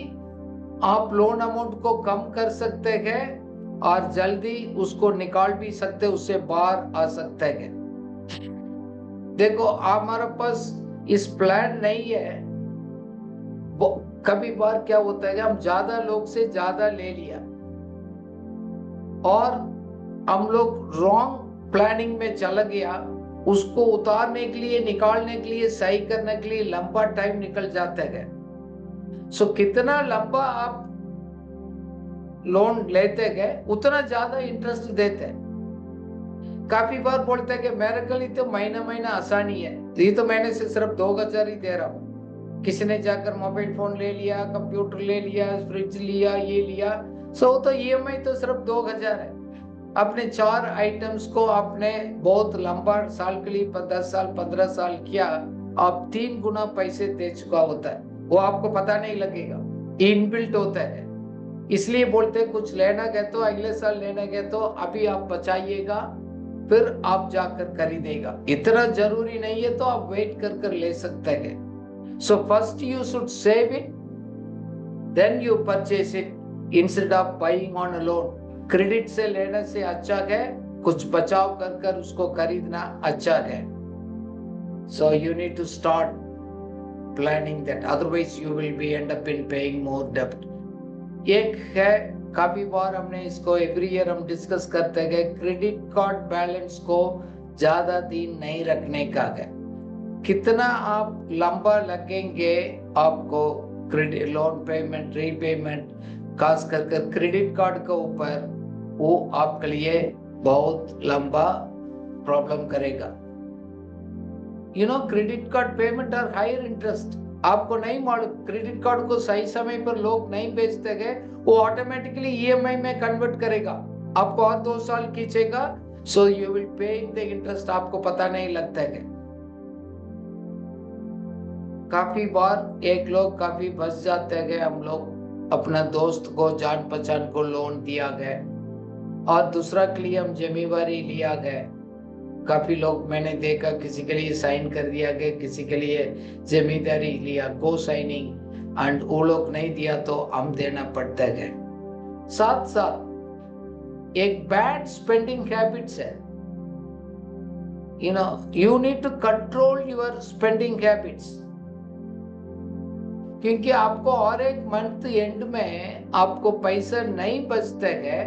आप लोन अमाउंट को कम कर सकते हैं और जल्दी उसको निकाल भी सकते, उससे बाहर आ सकते हैं। देखो हमारे पास इस प्लान नहीं है, कभी बार क्या होता है, हम ज्यादा लोग से ज्यादा ले लिया और हम लोग रॉन्ग प्लानिंग में चला गया, उसको उतारने के लिए, निकालने के लिए, सही करने के लिए लंबा टाइम निकल जाता है। सो कितना लंबा आप लोन लेते गए उतना ज्यादा इंटरेस्ट देते हैं। काफी बार बोलते हैं कि मेरे के लिए तो महीना महीना आसानी है, ये तो मैंने से सिर्फ 2,000 ही दे रहा हूँ। किसी ने जाकर मोबाइल फोन ले लिया, कंप्यूटर ले लिया, फ्रिज लिया, ये लिया, सो तो ईएमआई तो सिर्फ 2,000 है। अपने 4 आइटम्स को आपने बहुत लंबा साल के लिए 10 साल 15 साल किया, आप 3 गुना पैसे दे चुका होता है, वो आपको पता नहीं लगेगा, इनबिल्ट होता है। इसलिए बोलते हैं कुछ लेना गए तो अगले साल लेना गए तो अभी आप बचाइएगा, फिर आप जाकर खरीदेगा। इतना जरूरी नहीं है तो आप वेट कर ले सकते हैं। So first you should save it, then you purchase it instead of buying on a loan. Credit से लेने से अच्छा है कुछ बचाव कर उसको खरीदना अच्छा है। So you need to start planning that, otherwise you will be end up in paying more डेब्ट। एक है, काफी बार हमने इसको एवरी ईयर हम डिस्कस करते गए, क्रेडिट कार्ड बैलेंस को ज्यादा दिन नहीं रखने का है। कितना आप लंबा लगेंगे आपको क्रेडिट लोन पेमेंट रीपेमेंट, खास कर क्रेडिट कार्ड के ऊपर, वो आपके लिए बहुत लंबा प्रॉब्लम करेगा। You know credit card payment are higher interest, आपको नहीं मालूम, क्रेडिट कार्ड को सही समय पर लोग नहीं बेचते गए, वो ऑटोमेटिकली ईएमआई में कन्वर्ट करेगा, आपको और 2 साल खींचेगा, सो you will pay the interest, आपको पता नहीं लगता है। काफी बार एक लोग काफी बच जाते हैं, हम लोग अपना दोस्त को जान पहचान को लोन दिया गया और दूसरा के लिए हम जिम्मेवारी लिया गया। काफी लोग मैंने देखा किसी के लिए साइन कर दिया गया, किसी के लिए जिम्मेदारी लिया को साइनिंग, एंड वो लोग नहीं दिया तो हम देना पड़ता है। साथ साथ एक बैड स्पेंडिंग हैबिट्स है, you need to control your spending habits, क्योंकि आपको और एक मंथ एंड में आपको पैसा नहीं बचता है,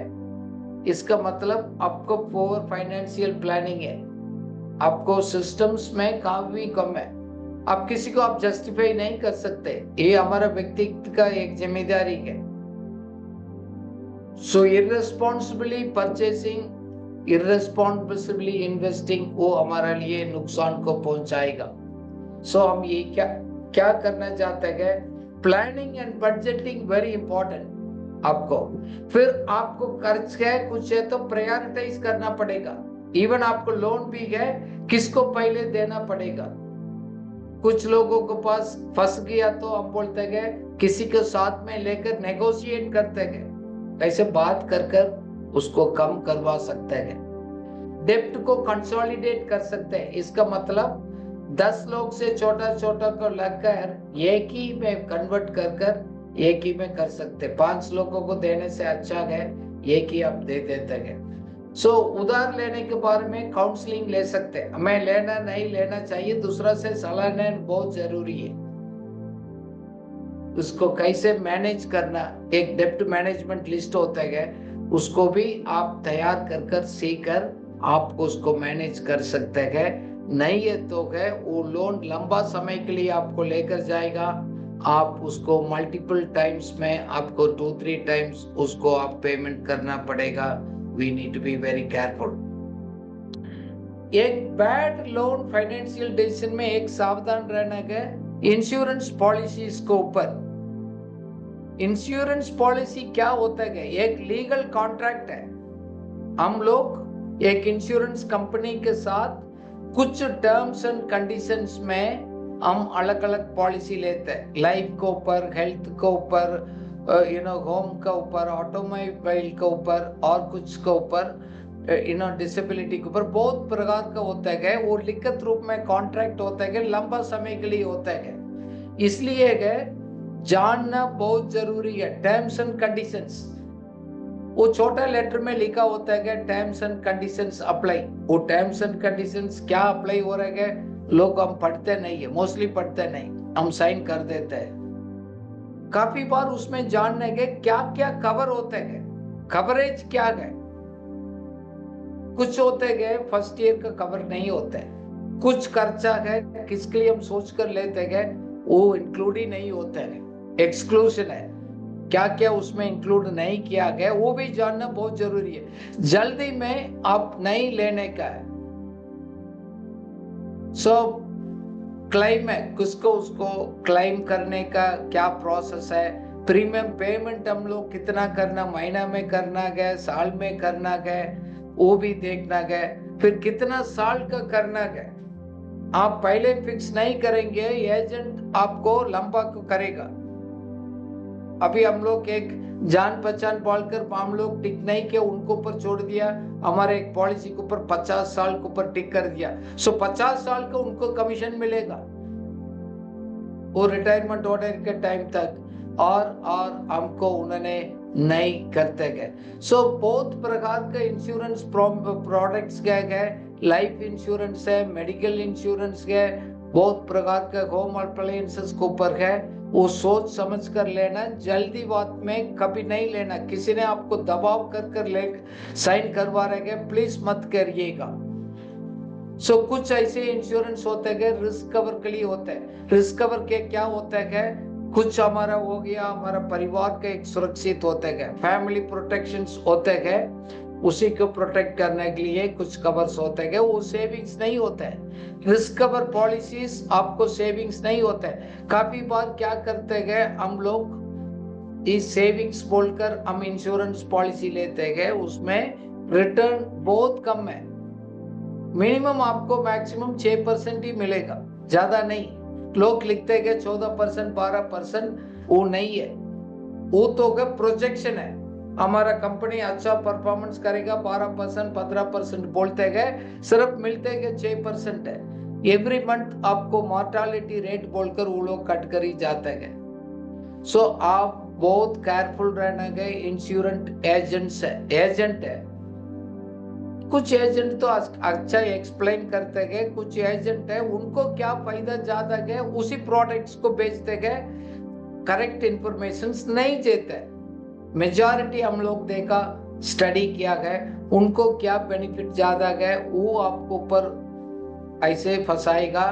इसका मतलब आपको पोअर फाइनेंशियल प्लानिंग है, आपको सिस्टम्स में काफी कम है। आप किसी को आप जस्टिफाई नहीं कर सकते, ये हमारा व्यक्तित्व का एक जिम्मेदारी है। सो इररेस्पॉन्सिबली परचेसिंग, इररेस्पॉन्सिबली इन्वेस्टिंग, वो हमारे लिए नुकसान को पहुंचाएगा। सो हम ये क्या करना चाहते हैं, planning and budgeting very important. आपको फिर आपको खर्च है कुछ है तो प्रायोरिटाइज करना पड़ेगा। इवन आपको लोन भी है, किसको पहले देना पड़ेगा। कुछ लोगों के पास फंस गया तो हम बोलते हैं किसी के साथ में लेकर नेगोशिएट करते हैं, ऐसे बात कर उसको कम करवा सकते हैं। डेप्ट को कंसोलिडेट कर सकते हैं, इसका मतलब 10 लोग से छोटा को लगकर एक ही में कन्वर्ट कर एक ही में कर सकते। 5 लोगों को देने से अच्छा है एक ही आप दे देते हैं। सो उधार लेने के बारे में काउंसलिंग ले सकते हैं, हमें लेना नहीं लेना चाहिए, दूसरा से सलाह लेना बहुत जरूरी है। उसको कैसे मैनेज करना, एक डेप्ट मैनेजमेंट लिस्ट होता है, उसको भी आप तैयार कर सीखकर आप उसको मैनेज कर सकते हैं। नहीं है तो है वो लोन लंबा समय के लिए आपको लेकर जाएगा, आप उसको मल्टीपल टाइम्स में आपको 2-3 टाइम्स उसको आप पेमेंट करना पड़ेगा। We need to be very careful. एक बैड लोन फाइनेंशियल डिसीजन में एक सावधान रहना है इंश्योरेंस पॉलिसीज के ऊपर। इंश्योरेंस पॉलिसी क्या होता है, एक लीगल कॉन्ट्रैक्ट है। हम लोग एक इंश्योरेंस कंपनी के साथ कुछ टर्म्स एंड कंडीशंस में हम अलग अलग पॉलिसी लेते हैं, लाइफ के ऊपर, हेल्थ के ऊपर, होम के ऊपर, ऑटोमोबाइल के ऊपर और कुछ के ऊपर, डिसेबिलिटी के ऊपर, बहुत प्रकार का होता है। वो लिखित रूप में कॉन्ट्रैक्ट होता है, लंबा समय के लिए होता है, इसलिए जानना बहुत जरूरी है। टर्म्स एंड कंडीशंस, वो छोटा लेटर में लिखा होता है टर्म्स एंड कंडीशंस अप्लाई। वो टर्म्स एंड कंडीशंस क्या अप्लाई हो रहा है, लोग हम पढ़ते नहीं है, मोस्टली पढ़ते नहीं, हम साइन कर देते हैं। काफी बार उसमें जानने के क्या क्या कवर होते हैं, कवरेज क्या है। कुछ होते हैं फर्स्ट ईयर का कवर नहीं होता है, कुछ खर्चा है किसके लिए हम सोच कर लेते हैं वो इंक्लूड ही नहीं होता है, एक्सक्लूजन है। क्या क्या उसमें इंक्लूड नहीं किया गया वो भी जानना बहुत जरूरी है। जल्दी में आप नहीं लेने का है। सो क्लेम है, किसको उसको क्लेम करने का क्या प्रोसेस है, प्रीमियम पेमेंट हम लोग कितना करना, महीना में करना है, साल में करना है, वो भी देखना है, फिर कितना साल का करना है। आप पहले फिक्स नहीं करेंगे, एजेंट आपको लंबा करेगा। अभी हम लोग एक जान पहचान बोलकर हम लोग टिक नहीं के उनको ऊपर छोड़ दिया, हमारे एक पॉलिसी के ऊपर 50 साल के ऊपर टिक कर दिया। सो 50 साल का उनको कमीशन मिलेगा वो रिटायरमेंट ऑर्डर के टाइम तक, और हमको उन्होंने नहीं करते गए। सो बहुत प्रकार के इंश्योरेंस प्रोडक्ट्स गए, लाइफ इंश्योरेंस है, मेडिकल इंश्योरेंस है, बहुत प्रकार के होम अप्लायंसेस के ऊपर है। वो सोच समझ कर लेना, जल्दी बात में कभी नहीं लेना। किसी ने आपको दबाव कर ले साइन करवा रहे हैं, प्लीज मत करिएगा। सो कुछ ऐसे इंश्योरेंस होते हैं रिस्क कवर के लिए होते हैं। रिस्क कवर के क्या होता है, कुछ हमारा हो गया, हमारा परिवार के एक सुरक्षित होते हैं, फैमिली प्रोटेक्शंस होते हैं, उसी को प्रोटेक्ट करने के लिए कुछ कवर्स होते हैं, वो सेविंग्स नहीं होते हैं। रिस्क कवर पॉलिसीज आपको सेविंग्स नहीं होते हैं। काफी बार क्या करते हैं हम लोग, इस सेविंग्स बोलकर हम इंश्योरेंस पॉलिसी लेते हैं, उसमें रिटर्न बहुत कम है। मिनिमम आपको मैक्सिमम 6% ही मिलेगा, ज्यादा नहीं। लोग लिखते हैं 14%, 12%, वो नहीं है। वो तो प्रोजेक्शन है, हमारा कंपनी अच्छा परफॉर्मेंस करेगा 12%, 15% बोलते गए, सिर्फ मिलते गए 6% है। एवरी मंथ आपको मॉर्टालिटी रेट बोलकर वो लोग कट कर ही जाते गए। सो आप बहुत केयरफुल रहना गए। इंश्योरेंस एजेंट है, कुछ एजेंट तो अच्छा एक्सप्लेन करते गए, कुछ एजेंट है उनको क्या फायदा ज्यादा गए, उसी प्रोडक्ट्स को बेचते गए, करेक्ट इंफॉर्मेशन नहीं देते। मेजॉरिटी हम लोग देखा, स्टडी किया गया, उनको क्या बेनिफिट ज्यादा गए वो आपको ऊपर ऐसे फंसाएगा,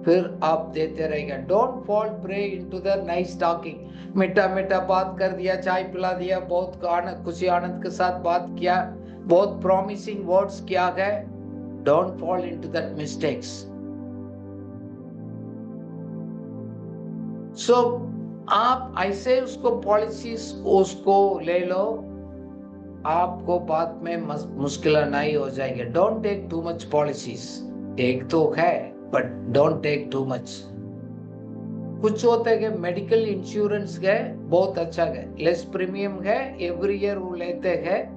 फिर आप देते रहेगा। Don't fall prey into the nice talking. मीठा मीठा बात कर दिया, चाय पिला दिया, बहुत खुशी आनंद के साथ बात किया, बहुत प्रॉमिसिंग वर्ड्स किया गए। Don't fall into that mistakes. So आप ऐसे उसको पॉलिसीज उसको ले लो, आपको बाद में मुश्किल नहीं हो जाएगी। Don't take too much policies, एक तो है but don't take too much. कुछ होते हैं मेडिकल इंश्योरेंस है, बहुत अच्छा है, लेस प्रीमियम है, एवरी ईयर वो लेते हैं।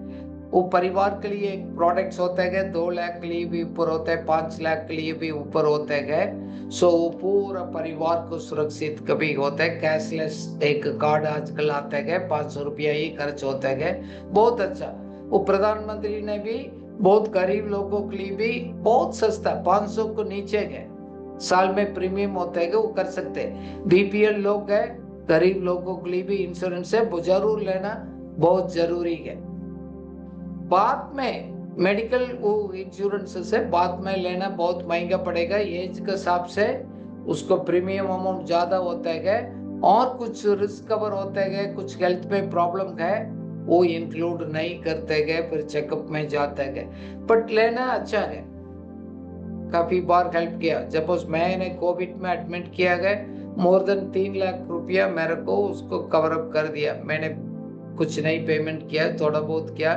वो परिवार के लिए एक प्रोडक्ट्स होते हैं, 2 लाख के लिए भी ऊपर होते हैं, 5 लाख के लिए भी ऊपर होते हैं। सो वो पूरा परिवार को सुरक्षित कभी होता है। कैशलेस एक कार्ड आजकल आता है, 500 रुपया ही खर्च होता है, बहुत अच्छा। वो प्रधानमंत्री ने भी बहुत गरीब लोगों के लिए भी बहुत सस्ता, 500 को नीचे है, साल में प्रीमियम होता है, वो कर सकते हैं। बीपीएल लोग है, गरीब लोगों के लिए भी इंश्योरेंस है, वो जरूर लेना, बहुत जरूरी है। बाद में मेडिकल वो इंश्योरेंस से बाद में लेना बहुत महंगा पड़ेगा, एज के हिसाब से उसको प्रीमियम अमाउंट ज्यादा होता है, और कुछ रिस्क कवर होते हैं, कुछ हेल्थ में प्रॉब्लम है वो इंक्लूड नहीं करते गए, फिर चेकअप में जाते गए। बट लेना अच्छा है, काफी बार हेल्प किया। जब उस मैंने कोविड में एडमिट किया गया, मोर देन 3 लाख रुपया मेरे को उसको कवर अप कर दिया। मैंने कुछ नहीं पेमेंट किया, थोड़ा बहुत किया,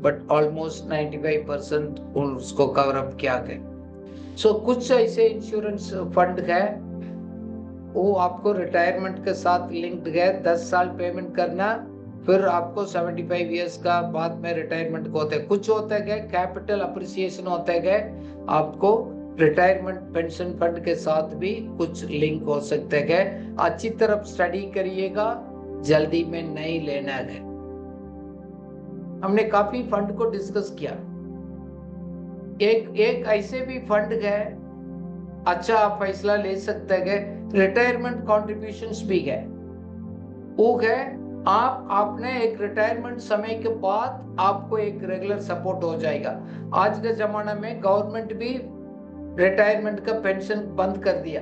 बट ऑलमोस्ट 95% उसको कवर अप किया गया। सो कुछ ऐसे इंश्योरेंस फंड है, वो आपको रिटायरमेंट के साथ लिंक्ड है, 10 साल पेमेंट करना, फिर आपको 75 इयर्स का बाद में रिटायरमेंट को होते हैं। कुछ होता है कैपिटल अप्रिसिएशन होता है, आपको रिटायरमेंट पेंशन फंड के साथ भी कुछ लिंक हो सकते हैं। अच्छी तरफ स्टडी करिएगा, जल्दी में नहीं लेना है। हमने काफी फंड को डिस्कस किया। एक ऐसे भी फंड है, अच्छा आप फैसला ले सकते हैं, रिटायरमेंट कॉन्ट्रीब्यूशंस भी है। वो है आपने एक रिटायरमेंट समय के बाद आपको एक रेगुलर सपोर्ट हो जाएगा। आज के जमाना में गवर्नमेंट भी रिटायरमेंट का पेंशन बंद कर दिया,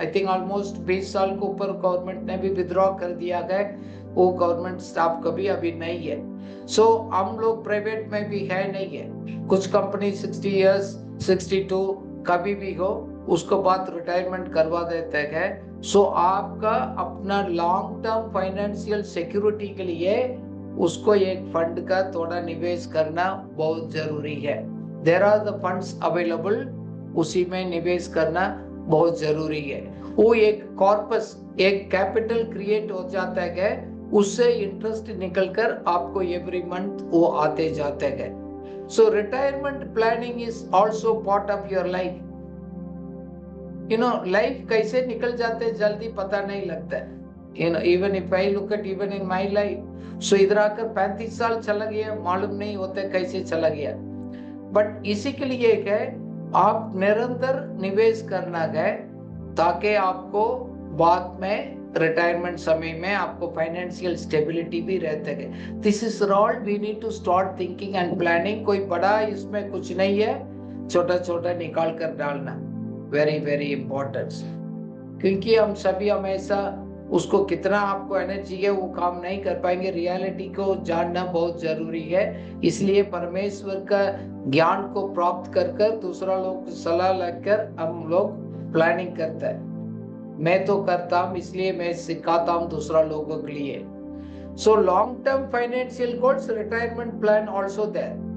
आई थिंक ऑलमोस्ट 20 साल के ऊपर गवर्नमेंट ने भी विड्रॉ कर दिया है, वो गवर्नमेंट स्टाफ कभी अभी नहीं है। सो हम लोग प्राइवेट में भी है नहीं है, कुछ कंपनी 60 इयर्स 62 कभी भी हो उसको बाद रिटायरमेंट करवा देते हैं। सो आपका अपना लॉन्ग टर्म फाइनेंशियल सिक्योरिटी के लिए उसको एक फंड का थोड़ा निवेश करना बहुत जरूरी है। There are the funds available, उसी में निवेश करना बहुत जरूरी है। वो एक कॉर्पस, एक कैपिटल क्रिएट हो जाता है, उससे इंटरेस्ट निकलकर आपको एवरी मंथ वो आते जाते हैं। So retirement planning is also part of your life. Life कैसे निकल जाते जल्दी पता नहीं लगता है। Even if I look at even in my life, so इधर आकर 35 साल चला गया, मालूम नहीं होता कैसे चला गया। बट इसी के लिए है आप निरंतर निवेश करना है, ताकि आपको बाद में रिटायरमेंट समय में आपको फाइनेंशियल स्टेबिलिटी भी रहते है। This is all we need to start thinking and planning. कोई बड़ा इसमें कुछ नहीं है, छोटा छोटा निकाल कर डालना वेरी वेरी इंपॉर्टेंट। क्योंकि हम सभी हमेशा उसको कितना आपको एनर्जी है वो काम नहीं कर पाएंगे, रियलिटी को जानना बहुत जरूरी है। इसलिए परमेश्वर का ज्ञान को प्राप्त कर कर दूसरा लोग सलाह लेकर हम लोग प्लानिंग करता है। मैं तो करता हूँ, इसलिए मैं सिखाता हूँ दूसरा लोगों के लिए। So long term financial goals, retirement plan also there.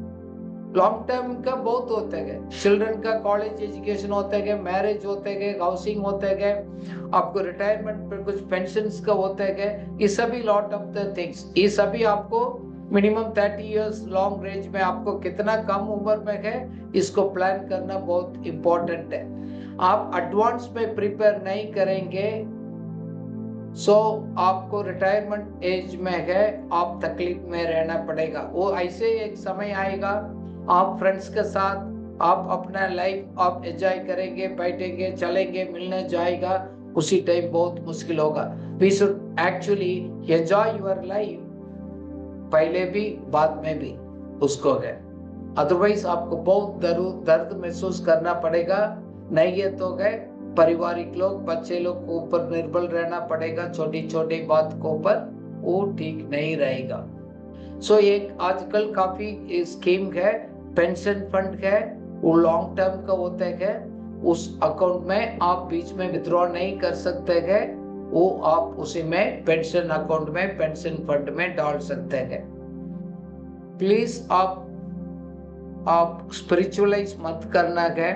Long term का बहुत होते हैं, चिल्ड्रन का कॉलेज एजुकेशन होते हैं, मैरिज होते हैं, हाउसिंग होते हैं, आपको रिटायरमेंट पर कुछ पेंशन्स का होते हैं, ये सभी लॉट ऑफ द थिंग्स, ये सभी आपको मिनिमम 30 इयर्स लॉन्ग रेंज में आपको कितना कम उम्र में है इसको प्लान करना बहुत इंपॉर्टेंट है। आप एडवांस में प्रिपेयर नहीं करेंगे सो आपको रिटायरमेंट एज में है आप तकलीफ में रहना पड़ेगा। वो ऐसे एक समय आएगा आप फ्रेंड्स के साथ आप अपना लाइफ आप एंजॉय करेंगे, बैठेंगे, चलेंगे, मिलने जाएगा, उसी टाइम बहुत मुश्किल होगा। We should actually enjoy your life, पहले भी बाद में भी उसको है। अदरवाइज आपको बहुत दर्द महसूस करना पड़ेगा। नहीं है तो गए पारिवारिक लोग, बच्चे लोग को ऊपर निर्भर रहना पड़ेगा, छोटी छोटी बात को ऊपर, वो ठीक नहीं रहेगा। सो एक आजकल काफी स्कीम है, पेंशन फंड है, वो लॉन्ग टर्म का होता है, उस अकाउंट में आप बीच में विड्रॉ नहीं कर सकते हैं, वो आप उसी में पेंशन अकाउंट में पेंशन फंड में डाल सकते हैं। प्लीज आप स्पिरिचुअलाइज मत करना है।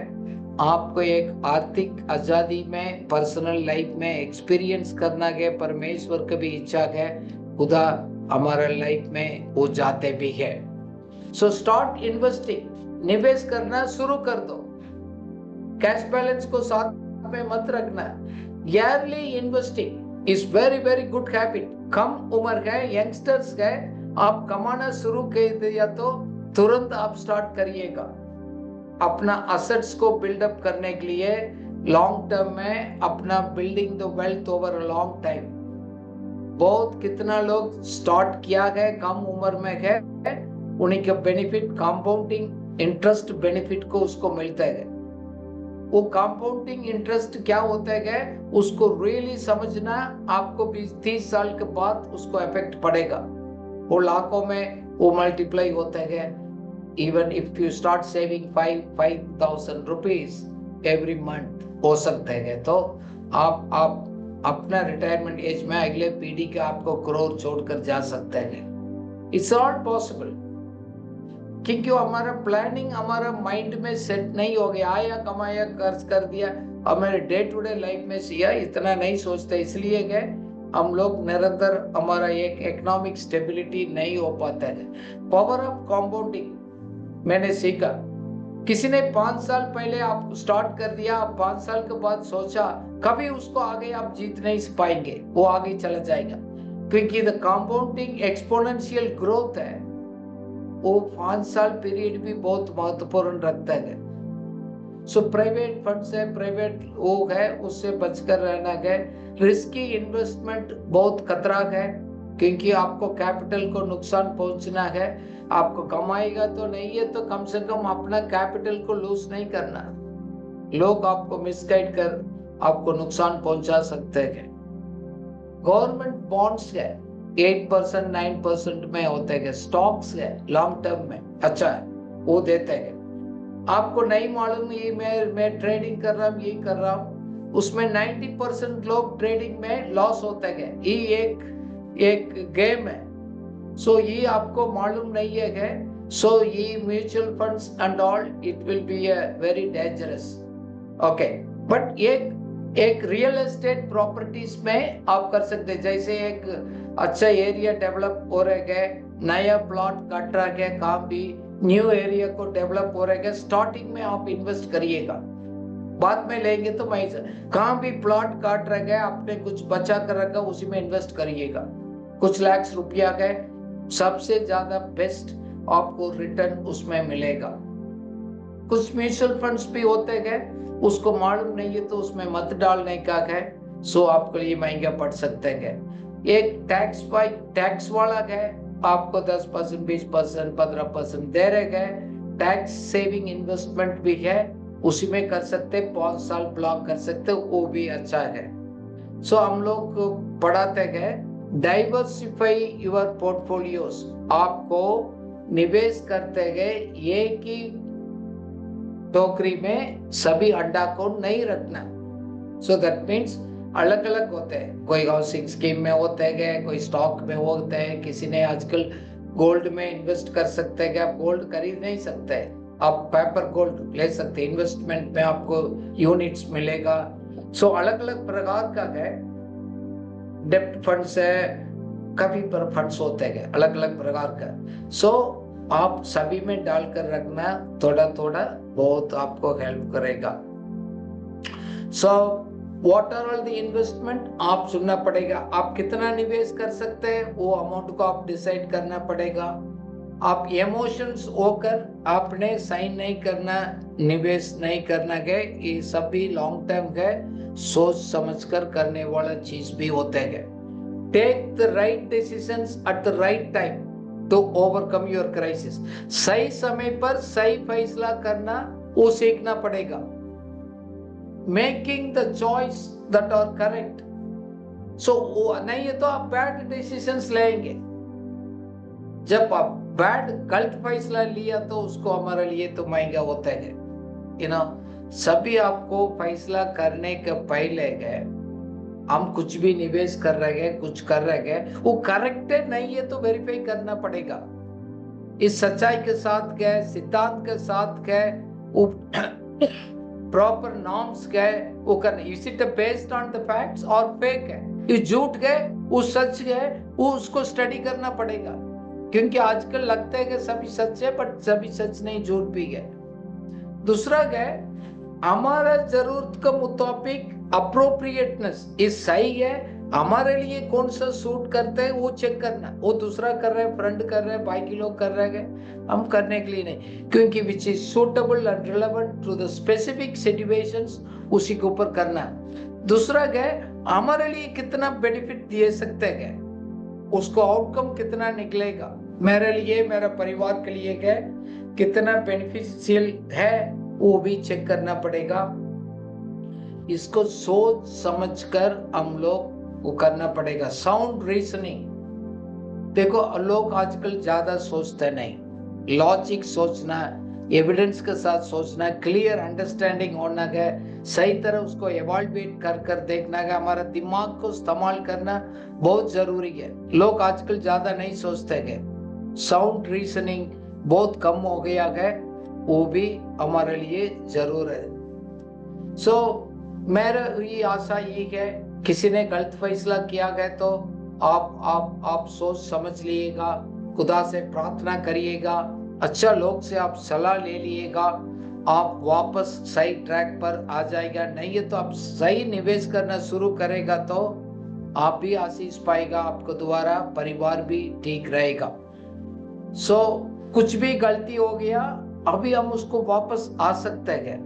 आपको एक आर्थिक आजादी में पर्सनल लाइफ में एक्सपीरियंस करना है। परमेश्वर की भी इच्छा है, खुदा हमारा लाइफ में वो जाते भी है। सो स्टार्ट इन्वेस्टिंग, निवेश करना शुरू कर दो। कैश बैलेंस को साथ में मत रखना। Early investing is very very good habit. कम उम्र है, यंगस्टर्स है, आप कमाना शुरू कर दिया तो तुरंत आप स्टार्ट करिएगा। अपना असेट्स को बिल्डअप करने के लिए लॉन्ग टर्म में अपना building the wealth over a long time. बहुत कितना लोग स्टार्ट किया है कम उम्र में है, उन्हीं का बेनिफिट कंपाउंडिंग इंटरेस्ट बेनिफिट को उसको मिलता है। वो कंपाउंडिंग इंटरेस्ट क्या होता है उसको रियली समझना, आपको 20-30 साल के बाद उसको इफेक्ट पड़ेगा। वो लाखों में वो मल्टीप्लाई होता है। Even if you start saving 5,000 rupees every month हो सकते हैं, तो आप अपना रिटायरमेंट एज में अगले पीढ़ी का आपको करोड़ छोड़कर जा सकते हैं। इट्स नॉट पॉसिबल, क्योंकि हमारा प्लानिंग हमारा माइंड में सेट नहीं हो गया। आया कमाया खर्च कर दिया, हमारे डे टू डे लाइफ में सिया इतना नहीं सोचते, इसलिए गए हम लोग निरंतर हमारा एक इकोनॉमिक स्टेबिलिटी नहीं हो पाता है। पावर ऑफ कंपाउंडिंग मैंने सीखा। किसी ने 5 साल पहले आप स्टार्ट कर दिया, आप 5 साल के बाद सोचा, कभी उसको आगे आप जीत नहीं पाएंगे, वो आगे चला जाएगा। क्योंकि द कंपाउंडिंग एक्सपोनेंशियल ग्रोथ है, वो 5 साल पीरियड भी बहुत महत्वपूर्ण रखता है। सो प्राइवेट फंड से प्राइवेट वो है उससे बचकर रहना है। रिस्की इन्वेस्टमेंट बहुत खतरा है, क्योंकि आपको कैपिटल को नुकसान पहुंचना है। आपको कमाएगा तो नहीं है, तो कम से कम अपना कैपिटल को लूज नहीं करना। लोग आपको मिसगाइड कर आपको नुकसान पहुंचा सकते हैं। गवर्नमेंट बॉन्ड्स है 8% 9% में होते हैं, स्टॉक्स है लॉन्ग टर्म में अच्छा है वो देते हैं। आपको नहीं मालूम ये मैं ट्रेडिंग कर रहा हूँ ये कर रहा हूँ, उसमें 90% लोग ट्रेडिंग में लॉस होते हैं। ये एक गेम है, सो ये आपको मालूम नहीं है। सो ये mutual funds and all it will be very dangerous. Okay, but एक रियल एस्टेट प्रॉपर्टीज में आप कर सकते हैं। जैसे एक अच्छा एरिया डेवलप हो रहा है, नया प्लॉट कट रहा है, काम भी न्यू एरिया को डेवलप हो रहा है, स्टार्टिंग में आप इन्वेस्ट करिएगा, बाद में लेंगे तो मैं कहाँ भी प्लॉट काट रह गया आपने कुछ बचा कर रखा उसी में इन्वेस्ट करिएगा। कुछ लाख रुपया का सबसे ज्यादा बेस्ट आपको रिटर्न उसमें मिलेगा। कुछ म्यूचुअल फंड्स भी होते हैं उसको मालूम नहीं है तो उसमें मत डालने का है, सो आपके लिए महंगा पड़ सकते हैं। एक टैक्स वाला है आपको 10% 20% 15% दे रहे हैं। टैक्स सेविंग इन्वेस्टमेंट भी है, उसी में कर सकते, 5 साल ब्लॉक कर सकते, वो भी अच्छा है। सो हम लोग पढ़ाते हैं डाइवर्सिफाई योर पोर्टफोलियोस। आपको निवेश करते हैं एक ही टोकरी में सभी अंडा को नहीं रखना। सो दैट मीन्स अलग अलग होते हैं, कोई हाउसिंग स्कीम में होते हैं, कोई स्टॉक में होते हैं, किसी ने आजकल गोल्ड में इन्वेस्ट कर सकते हैं। आप गोल्ड खरीद नहीं सकते, आप पेपर गोल्ड ले सकते, इन्वेस्टमेंट में आपको यूनिट्स मिलेगा। सो अलग अलग प्रकार का है, डेप्ट फंड्स है, काफी फंड्स होते हैं अलग अलग प्रकार का। सो आप सभी में डालकर रखना, थोड़ा थोड़ा बहुत आपको हेल्प करेगा। So what are all the investment आप सुनना पड़ेगा। आप कितना निवेश कर सकते हैं वो अमाउंट को आप डिसाइड करना पड़ेगा। आप इमोशंस होकर आपने साइन नहीं करना, निवेश नहीं करना है, ये सब भी लॉन्ग टर्म है, सोच समझकर करने वाला चीज भी होते हैं। Take the right decisions at the right time to overcome your crisis. सही समय पर सही फैसला करना वो सीखना पड़ेगा। Making the choice that are correct. So नहीं है तो आप बैड डिसीजंस लेंगे। जब आप गलत फैसला लिया तो उसको हमारे लिए तो महंगा होता है। सभी आपको फैसला करने के पहले गए हम कुछ भी निवेश कर रहे हैं, कुछ कर रहे हैं, वो करेक्ट है नहीं है तो वेरीफाई करना पड़ेगा। इस सच्चाई के साथ गए, सिद्धांत के साथ गए, प्रॉपर नॉर्म्स गए, वो करना। Is it based on the facts और फेक है, ये झूठ गए, वो सच गए, वो उसको स्टडी करना पड़ेगा। क्योंकि आजकल लगता है कि सभी सच है, बट सभी सच नहीं, झूठ भी है। दूसरा गए हमारा जरूरत के मुताबिक अप्रोप्रिएटनेस इस सही है, हमारे लिए कौन सा सूट करते हैं वो चेक करना। वो दूसरा कर रहे हैं, फ्रेंड कर रहे हैं, बाकी लोग कर रहे हैं, हम करने के लिए नहीं, क्योंकि which is suitable and relevant to the specific situations उसी के ऊपर करना। दूसरा गए हमारे लिए कितना बेनिफिट दे सकते हैं, उसको आउटकम कितना निकलेगा, मेरे लिए मेरे परिवार के लिए गए कितना बेनिफिशियल है वो भी चेक करना पड़ेगा। इसको सोच समझकर हम लोग वो करना पड़ेगा। साउंड रीजनिंग, देखो लोग आजकल ज्यादा सोचते नहीं, लॉजिक सोचना, एविडेंस के साथ सोचना, क्लियर अंडरस्टैंडिंग होना है, सही तरह उसको एवॉल्युएट कर कर देखना है, हमारा दिमाग को इस्तेमाल करना बहुत जरूरी है। लोग आजकल ज्यादा नहीं सोचते हैं, साउंड रीजनिंग बहुत कम हो गया है, वो भी हमारे लिए जरूर है। सो मेरा ये आशा ये है, किसी ने गलत फैसला किया है तो आप सोच समझ लीजिएगा, खुदा से प्रार्थना करिएगा, अच्छा लोग से आप सलाह ले लीजिएगा, आप वापस सही ट्रैक पर आ जाएगा। नहीं है तो आप सही निवेश करना शुरू करेगा तो आप भी आशीष पाएगा, आपको द्वारा परिवार भी ठीक रहेगा। सो कुछ भी गलती हो गया अभी हम उसको वापस आ सकते हैं।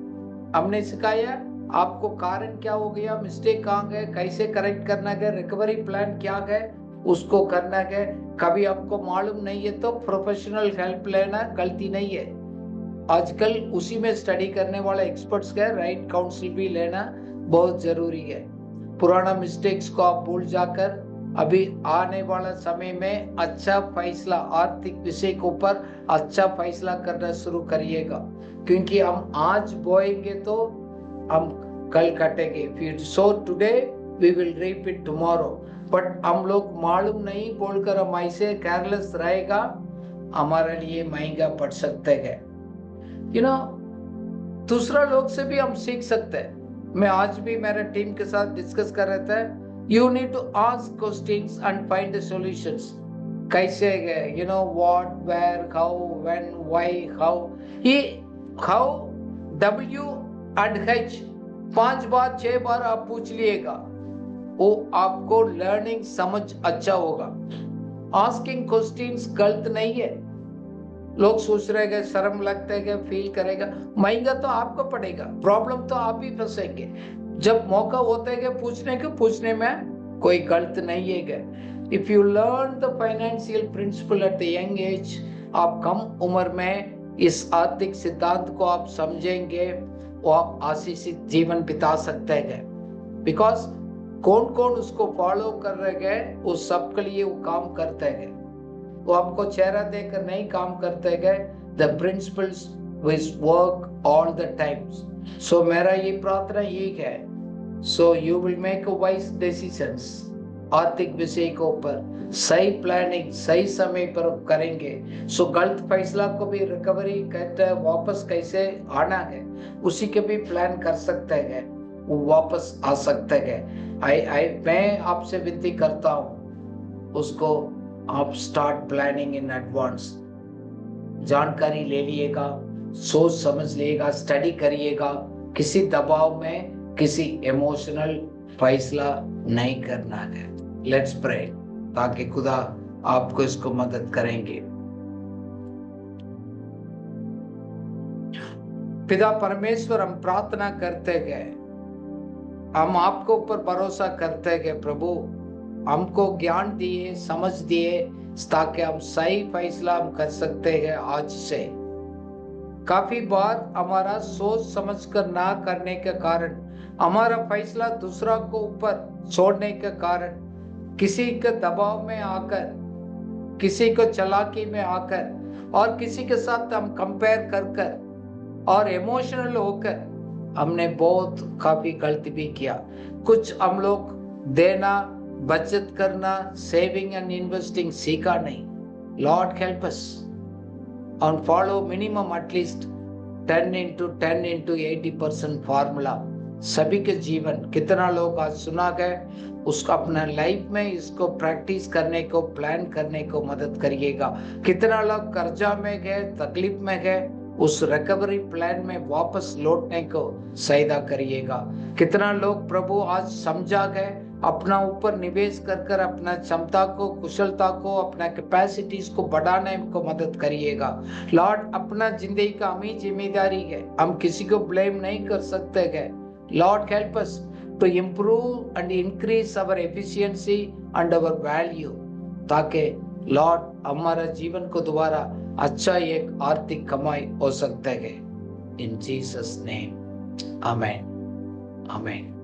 हमने सिखाया आपको कारण क्या हो गया, मिस्टेक कहाँ गए, कैसे करेक्ट करना है, रिकवरी प्लान क्या है, उसको करना है। कभी आपको मालूम नहीं है तो प्रोफेशनल हेल्प लेना गलती नहीं है। आजकल उसी में स्टडी करने वाले एक्सपर्ट्स के राइट काउंसिल भी लेना बहुत जरूरी है। पुराना मिस्टेक्स को आप भूल जाकर अभी आने वाला समय में अच्छा फैसला, आर्थिक विषय के ऊपर अच्छा फैसला करना शुरू करिएगा, क्योंकि हम आज बोएंगे तो हम कल काटेंगे। फिर so today we will reap it tomorrow. But हम लोग मालूम नहीं बोलकर हम ऐसे केयरलेस रहेगा, हमारे लिए महंगा पड़ सकते हैं। दूसरा लोग से भी हम सीख सकते हैं। मैं आज भी मेरे टीम के साथ डिस्कस कर रहे थे, you need to ask questions and find the solutions. कैसे गए, what, where, how, when, why, how. ये हाउ, W एंड H 5 बार 6 बार आप पूछ लिएगा, वो आपको लर्निंग समझ अच्छा होगा। आस्किंग क्वेश्चंस गलत नहीं है। लोग सोच रहे हैं, शर्म लगता है, फील करेगा, महंगा तो आपको पड़ेगा, प्रॉब्लम तो आप ही फंसेंगे। जब मौका होता है पूछने में कोई गलत नहीं है। If you learn the financial principle at the young age, आप कम उम्र में इस आर्थिक सिद्धांत को आप समझेंगे, वो आप आशीषित जीवन बिता सकते हैं। बिकॉज कौन कौन उसको फॉलो कर रहे हैं, वो सबके लिए वो काम करते हैं। वो आपको चेहरा देकर नहीं काम करते गए। The principles will work all the times. So मेरा ये प्रार्थना यही है, so you will make a wise decisions. आर्थिक विषय के ऊपर सही प्लानिंग सही समय पर करेंगे। सो गलत फैसला को भी रिकवरी कहते हैं, वापस कैसे आना है उसी के भी प्लान कर सकते हैं, वो वापस आ सकते हैं। मैं आपसे विनती करता हूँ, उसको आप स्टार्ट प्लानिंग इन एडवांस। जानकारी ले लिएगा, सोच समझ लिएगा, स्टडी करिएगा। किसी दबाव में किसी इमोशनल फैसला नहीं करना है। लेट्स प्रे, ताकि खुदा आपको इसको मदद करेंगे। पिता परमेश्वर, हम प्रार्थना करते गए, हम आपको ऊपर भरोसा करते गए प्रभु, हमको ज्ञान दिए, समझ दिए, ताकि हम सही फैसला हम कर सकते हैं आज से। काफी बार हमारा सोच समझ कर ना करने के कारण, हमारा फैसला दूसरा को ऊपर छोड़ने के कारण, किसी के दबाव में आकर, किसी को चालाकी में आकर और किसी के साथ हम कंपेयर कर और इमोशनल होकर हमने बहुत काफी गलती भी किया। कुछ हम लोग देना, बचत करना, सेविंग एंड इन्वेस्टिंग सीखा नहीं। लॉर्ड हेल्प अस और follow minimum at least 10 into 10 into 80% formula. सभी के जीवन, कितना लोग आज सुना गए, उसको अपना लाइफ में इसको प्रैक्टिस करने को, प्लान करने को मदद करिएगा। कितना लोग कर्जा में गए, तकलीफ में गए, उस रिकवरी प्लान में वापस लौटने को सहायता करिएगा। कितना लोग प्रभु आज समझा गए, अपना ऊपर निवेश कर अपना क्षमता को, कुशलता को, अपना कैपेसिटीज को बढ़ाने को मदद करिएगा। लॉर्ड, अपना जिंदगी का हमें जिम्मेदारी है, हम किसी को ब्लेम नहीं कर सकते हैं। Lord help us to improve and increase our efficiency and our value, ताकि लॉर्ड हमारा जीवन को दोबारा अच्छा एक आर्थिक कमाई हो सकता है। इन जीसस नेम, आमेन, आमेन।